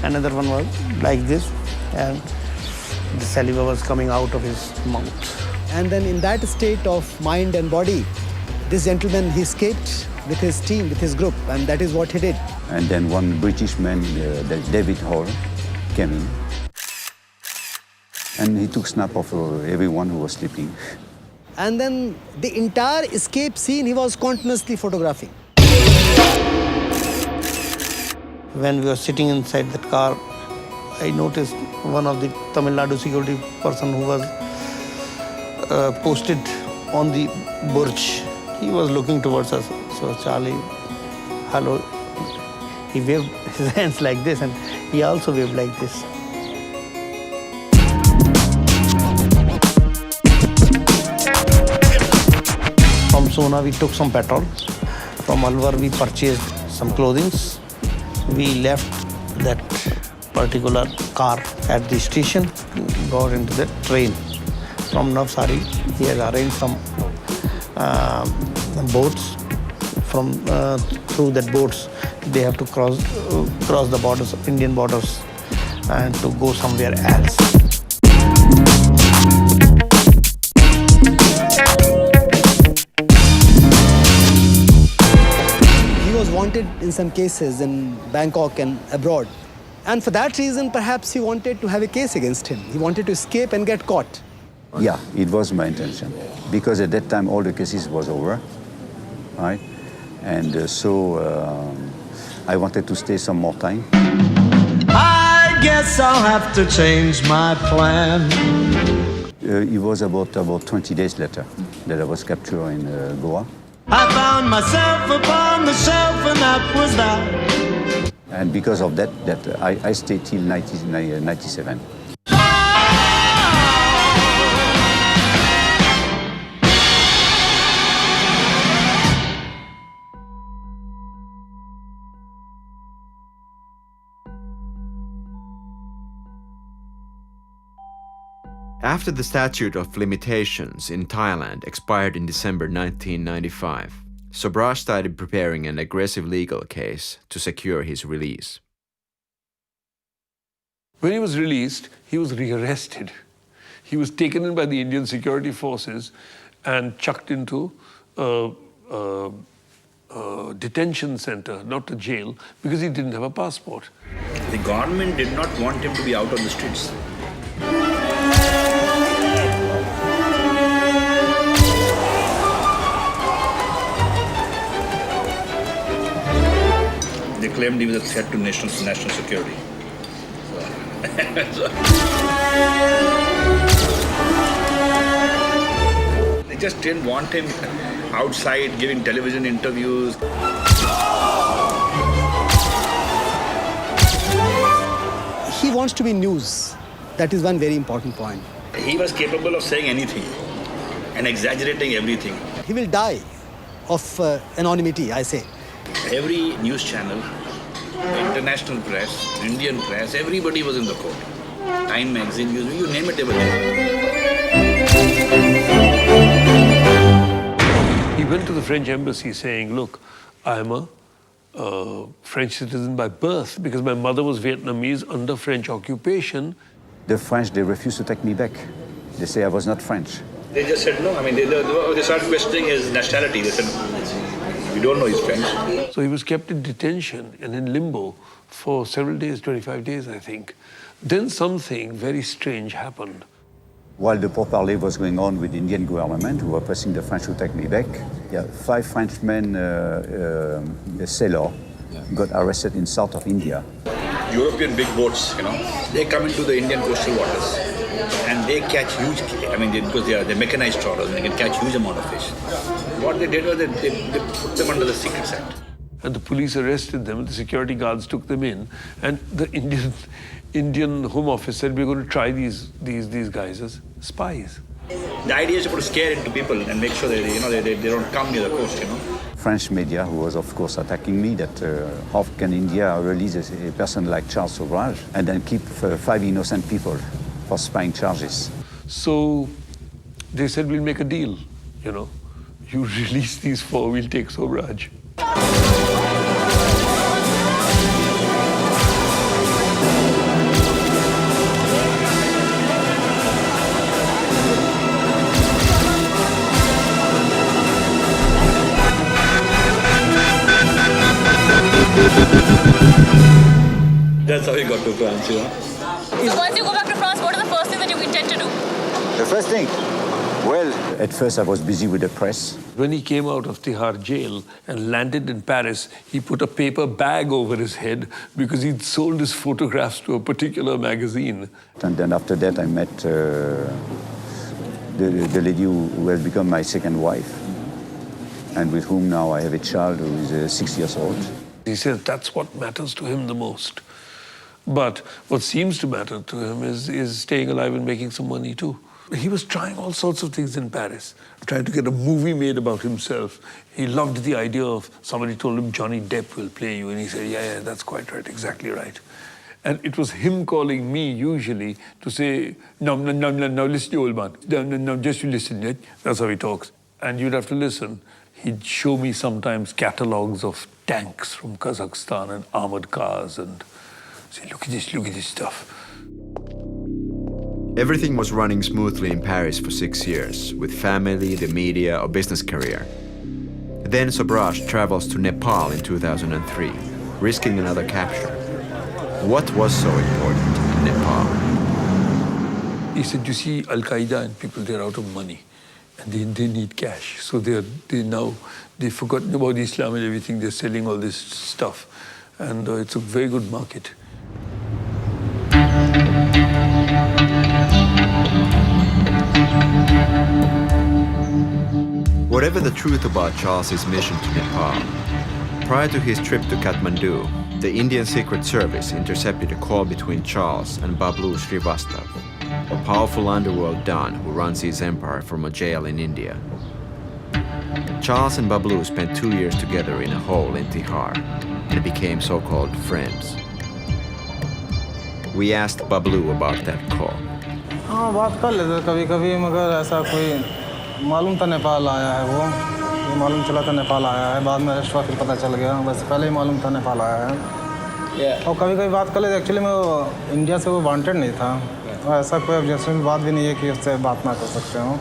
another one was like this, and the saliva was coming out of his mouth. And then in that state of mind and body, this gentleman, he escaped with his team, with his group, and that is what he did. And then one British man, David Hall, came in. And he took snap of everyone who was sleeping. And then the entire escape scene, he was continuously photographing. When we were sitting inside the car, I noticed one of the Tamil Nadu security person who was posted on the Burj. He was looking towards us. So Charlie, hello. He waved his hands like this, and he also waved like this. From Sona, we took some petrol. From Alwar, we purchased some clothing. We left that particular car at the station, got into the train. from Navsari. He has arranged some boats. From through that boats, they have to cross the borders, Indian borders, and to go somewhere else. He was wanted in some cases in Bangkok and abroad. And for that reason, perhaps he wanted to have a case against him. He wanted to escape and get caught. Yeah, it was my intention. Because at that time, all the cases was over, right? And so I wanted to stay some more time. I guess I'll have to change my plan. It was about 20 days later that I was captured in Goa. I found myself upon the shelf and that was that. And because of that, I stayed till 1997. After the statute of limitations in Thailand expired in December 1995, Sobhraj started preparing an aggressive legal case to secure his release. When he was released, he was rearrested. He was taken in by the Indian security forces and chucked into a detention center, not a jail, because he didn't have a passport. The government did not want him to be out on the streets. They claimed he was a threat to national security. They just didn't want him outside giving television interviews. He wants to be news. That is one very important point. He was capable of saying anything and exaggerating everything. He will die of anonymity, I say. Every news channel, international press, Indian press, everybody was in the court. Time magazine, you name it, they were there. He went to the French embassy saying, look, I'm a French citizen by birth because my mother was Vietnamese under French occupation. The French, they refused to take me back. They say I was not French. They just said no. I mean, they started questioning his nationality. They said, we don't know he's French. So he was kept in detention and in limbo for several days, 25 days, I think. Then something very strange happened. While the pourparlers was going on with the Indian government, who were pressing the French to take me back, 5 Frenchmen, sailors, got arrested in south of India. European big boats, they come into the Indian coastal waters and they catch huge, because they're mechanized trawlers and they can catch huge amount of fish. What they did was they put them under the Secrets Act. And the police arrested them, the security guards took them in, and the Indian Home Office said, we're going to try these guys as spies. The idea is to put a scare into people and make sure that they don't come near the coast, French media, who was of course attacking me, that how can India release a person like Charles Sobhraj and then keep 5 innocent people for spying charges? So they said, we'll make a deal, You release these 4, we'll take Sobhraj. That's how he got to France, So once you go back to France, what are the first things that you intend to do? The first thing? Well, at first I was busy with the press. When he came out of Tihar jail and landed in Paris, he put a paper bag over his head because he'd sold his photographs to a particular magazine. And then after that I met the lady who has become my second wife and with whom now I have a child who is 6 years old. He says that's what matters to him the most. But what seems to matter to him is staying alive and making some money too. He was trying all sorts of things in Paris, trying to get a movie made about himself. He loved the idea of, somebody told him Johnny Depp will play you, and he said, yeah, that's quite right, exactly right. And it was him calling me usually to say, no, listen, you old man. No, just you listen. Yeah? That's how he talks. And you'd have to listen. He'd show me sometimes catalogs of tanks from Kazakhstan and armored cars and say, look at this stuff. Everything was running smoothly in Paris for 6 years, with family, the media, a business career. Then Sobhraj travels to Nepal in 2003, risking another capture. What was so important in Nepal? He said, you see, Al-Qaeda and people, they're out of money. And they need cash. So they've forgotten about Islam and everything. They're selling all this stuff. And it's a very good market. Whatever the truth about Charles's mission to Nepal, prior to his trip to Kathmandu, the Indian Secret Service intercepted a call between Charles and Bablu Srivastav, a powerful underworld don who runs his empire from a jail in India. Charles and Bablu spent 2 years together in a hole in Tihar and became so-called friends. We asked Bablu about that call. हाँ बात कर लेते कभी-कभी मगर ऐसा कोई मालूम था नेपाल आया है वो ये मालूम चला था नेपाल आया है बाद में अरेस्ट हुआ फिर पता चल गया बस पहले ही मालूम था नेपाल आया है और कभी-कभी बात कर लेते एक्चुअली मैं इंडिया से वो वांटेड नहीं था और ऐसा कोई ऑब्जेक्शन बात भी नहीं है कि उससे बात ना कर सकते हो.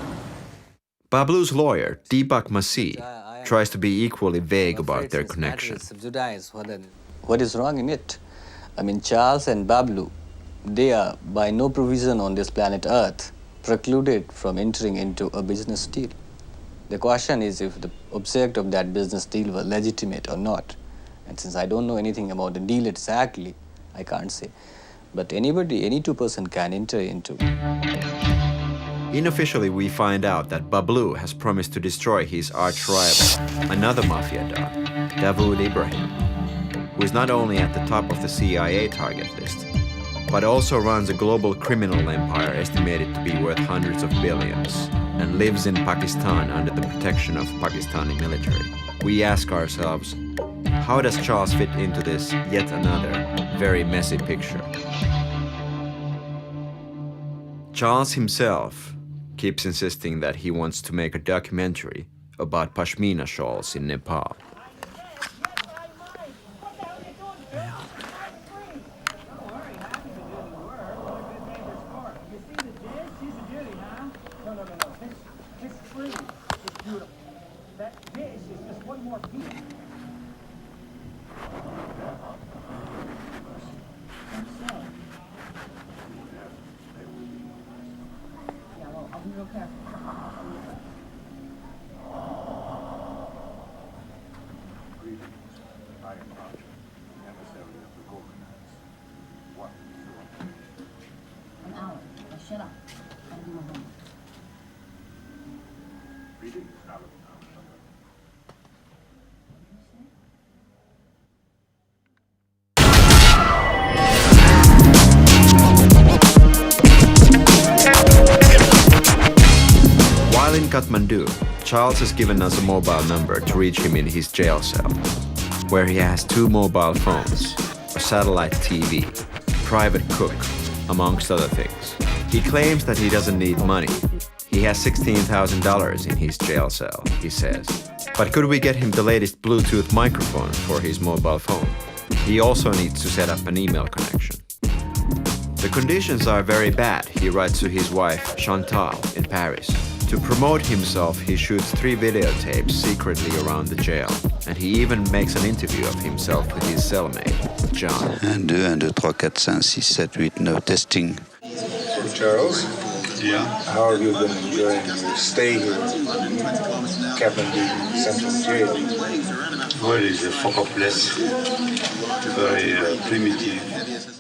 Bablu's lawyer, Deepak Masi, tries to be equally vague about their connection. What is wrong in it? I mean, Charles and Bablu, they are by no provision on this planet Earth precluded from entering into a business deal. The question is if the object of that business deal was legitimate or not. And since I don't know anything about the deal exactly, I can't say. But anybody, any two person can enter into. Unofficially, we find out that Bablu has promised to destroy his arch-rival, another mafia don, Dawood Ibrahim, who is not only at the top of the CIA target list, but also runs a global criminal empire estimated to be worth hundreds of billions, and lives in Pakistan under the protection of Pakistani military. We ask ourselves, how does Charles fit into this yet another very messy picture? Charles himself keeps insisting that he wants to make a documentary about Pashmina shawls in Nepal. While in Kathmandu, Charles has given us a mobile number to reach him in his jail cell, where he has 2 mobile phones, a satellite TV, private cook, amongst other things. He claims that he doesn't need money. He has $16,000 in his jail cell, he says. But could we get him the latest Bluetooth microphone for his mobile phone? He also needs to set up an email connection. The conditions are very bad, he writes to his wife, Chantal, in Paris. To promote himself, he shoots 3 videotapes secretly around the jail, and he even makes an interview of himself with his cellmate, John. 1, 2, 1, 2, 3, 4, 5, 6, 7, 8, no testing. So Charles? Yeah? How have you been enjoying your stay here in Kathmandu Central Jail? Well, it's a fuck-up place. Very primitive.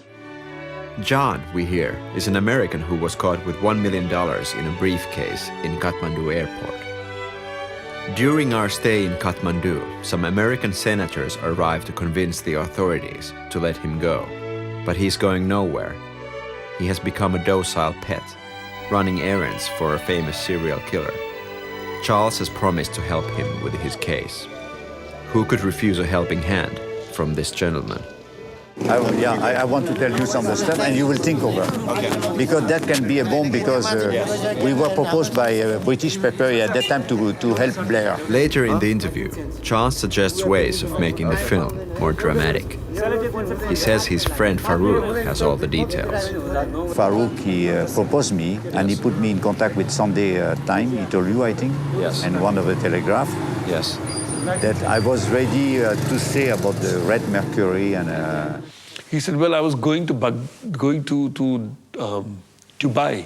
John, we hear, is an American who was caught with $1 million in a briefcase in Kathmandu airport. During our stay in Kathmandu, some American senators arrived to convince the authorities to let him go. But he's going nowhere. He has become a docile pet, running errands for a famous serial killer. Charles has promised to help him with his case. Who could refuse a helping hand from this gentleman? I want to tell you some of the stuff, and you will think over. Okay. Because that can be a bomb, because we were proposed by a British paper at that time to help Blair. Later in the interview, Charles suggests ways of making the film more dramatic. He says his friend Farouk has all the details. Farouk, he proposed me, and he put me in contact with Sunday Time, he told you, I think, yes, and one of the Telegraph. Yes. That I was ready to say about the red mercury and. He said, "Well, I was going to Dubai,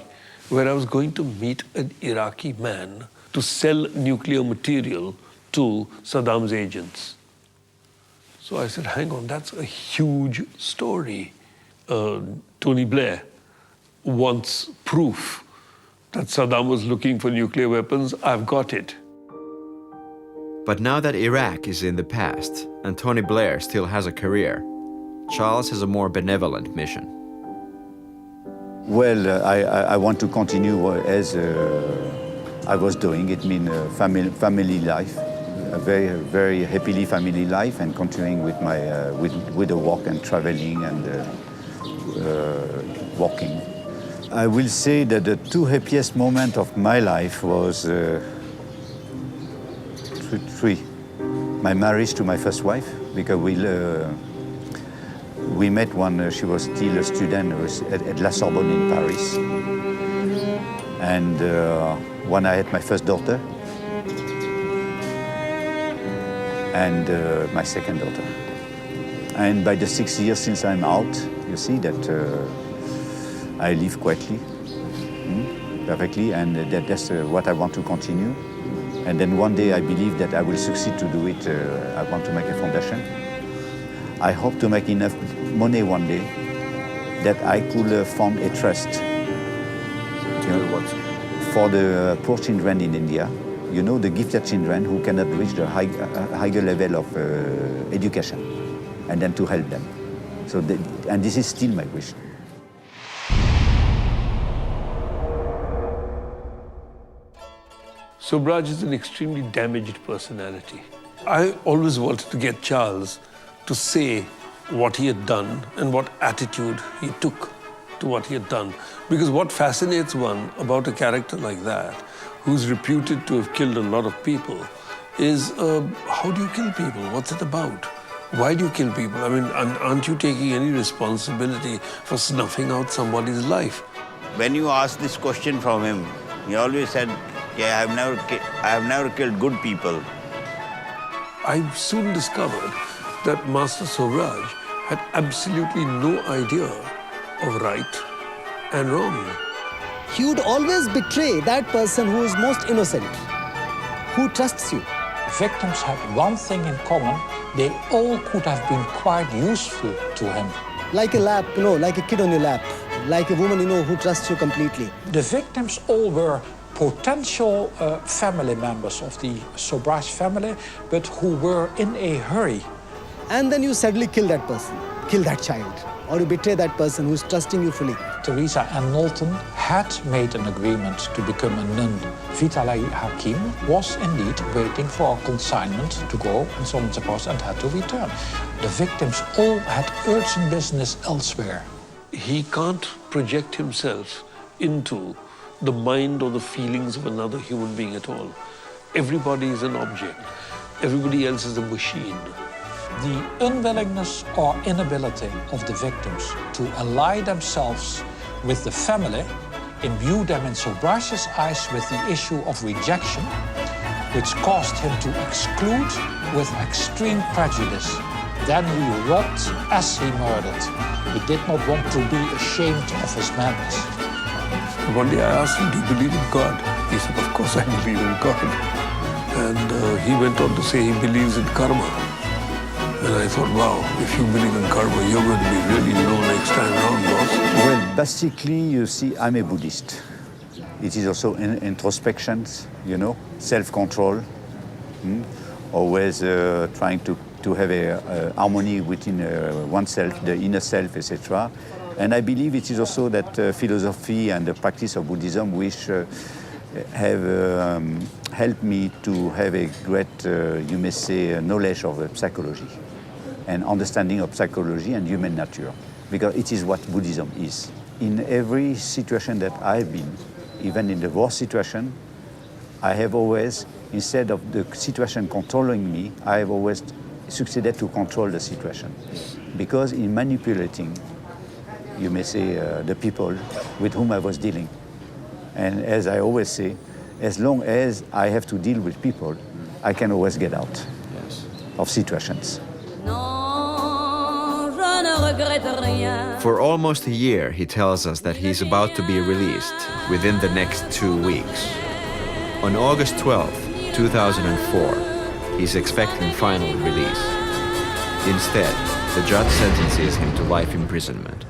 where I was going to meet an Iraqi man to sell nuclear material to Saddam's agents." So I said, "Hang on, that's a huge story. Tony Blair wants proof that Saddam was looking for nuclear weapons. I've got it." But now that Iraq is in the past and Tony Blair still has a career, Charles has a more benevolent mission. Well, I want to continue as I was doing. It means family life, a very, very happily family life, and continuing with my with the work and traveling and walking. I will say that the two happiest moments of my life was three. My marriage to my first wife, because we met when she was still a student at La Sorbonne in Paris. And when I had my first daughter, and my second daughter. And by the 6 years since I'm out, you see that I live quietly, perfectly, and that's what I want to continue. And then one day I believe that I will succeed to do it. I want to make a foundation. I hope to make enough money one day that I could fund a trust for the poor children in India. You know, the gifted children who cannot reach the higher level of education, and then to help them. So, and this is still my wish. Sobhraj is an extremely damaged personality. I always wanted to get Charles to say what he had done and what attitude he took to what he had done. Because what fascinates one about a character like that, who's reputed to have killed a lot of people, is how do you kill people? What's it about? Why do you kill people? I mean, aren't you taking any responsibility for snuffing out somebody's life? When you ask this question from him, he always said, "Yeah, I have never killed good people." I soon discovered that Master Sobhraj had absolutely no idea of right and wrong. He would always betray that person who is most innocent, who trusts you. Victims had one thing in common: they all could have been quite useful to him. Like a lap, you know, like a kid on your lap, like a woman, you know, who trusts you completely. The victims all were potential family members of the Sobhraj family, but who were in a hurry. And then you suddenly kill that person, kill that child, or you betray that person who's trusting you fully. Teresa and Knowlton had made an agreement to become a nun. Vitaly Hakim was indeed waiting for a consignment to go and summons the post and had to return. The victims all had urgent business elsewhere. He can't project himself into the mind or the feelings of another human being at all. Everybody is an object. Everybody else is a machine. The unwillingness or inability of the victims to ally themselves with the family imbued them in Sobhraj's eyes with the issue of rejection, which caused him to exclude with extreme prejudice. Then he robbed as he murdered. He did not want to be ashamed of his madness. One day I asked him, "Do you believe in God?" He said, "Of course I believe in God." And he went on to say he believes in karma. And I thought, wow, if you believe in karma, you're going to be really low next time round, boss. Well, basically, you see, I'm a Buddhist. It is also introspection, you know, self-control, always trying to have a harmony within oneself, the inner self, etc. And I believe it is also that philosophy and the practice of Buddhism which have helped me to have a great, you may say, knowledge of psychology and understanding of psychology and human nature, because it is what Buddhism is. In every situation that I've been, even in the worst situation, I have always, instead of the situation controlling me, I have always succeeded to control the situation. Because in manipulating, you may say, the people with whom I was dealing, and as I always say, as long as I have to deal with people, I can always get out of situations. For almost a year, he tells us that he's about to be released within the next 2 weeks. On August 12, 2004, he's expecting final release. Instead, the judge sentences him to life imprisonment.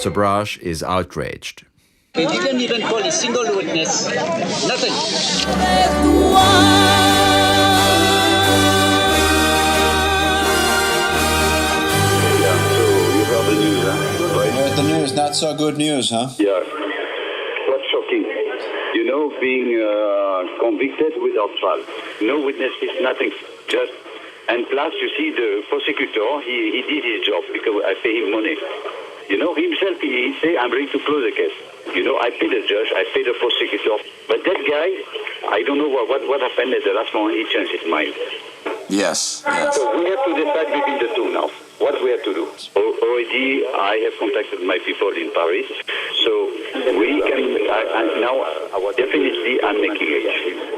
Sobhraj is outraged. He didn't even call a single witness. Nothing. The news, not so good news, huh? Yeah, quite shocking. You know, being convicted without trial. No witnesses, nothing. Just, and plus, you see, the prosecutor, he did his job because I pay him money. You know, himself, he say, I'm ready to close the case. You know, I pay the judge, I pay the prosecutor. But that guy, I don't know what happened at the last moment, he changed his mind. Yes. So we have to decide between the two now. What we have to do. Already, I have contacted my people in Paris. So we can, now, definitely I'm making it.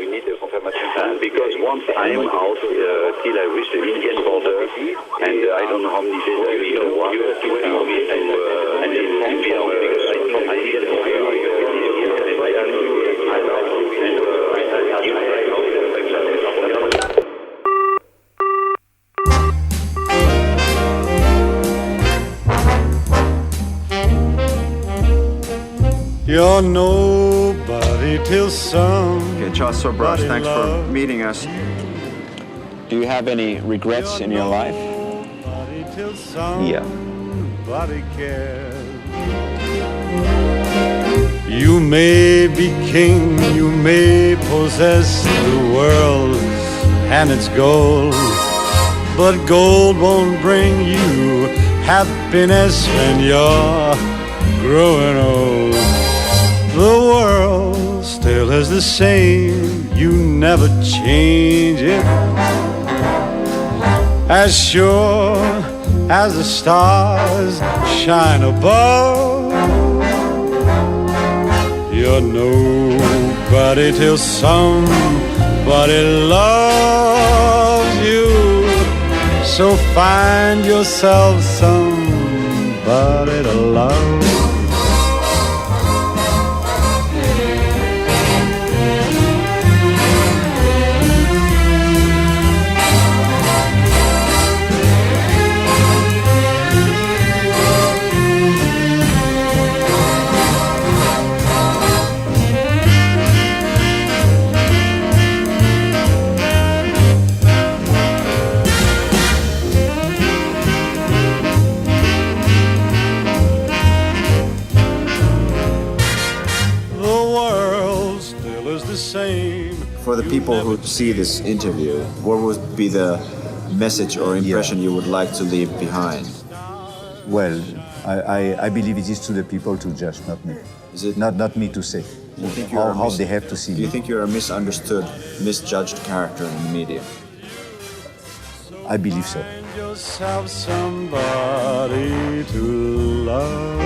We need a confirmation. Because once I am out, till I reach the Indian border, and I don't know how many days I will, you have to wait for me and inform me because I didn't know. You're nobody till some. Okay, Charles Sobhraj, thanks for meeting us. Do you have any regrets in your life? Yeah. You may be king, you may possess the world and its gold, but gold won't bring you happiness when you're growing old. The world still is the same, you never change it. As sure as the stars shine above, you're nobody till somebody loves you. So find yourself somebody to love. For the people who see this interview, what would be the message or impression you would like to leave behind? Well, I believe it is to the people to judge, not me. Is it not me to say you think how they have to see me? Do you think you're a misunderstood, misjudged character in the media? I believe so. Find yourself somebody to love.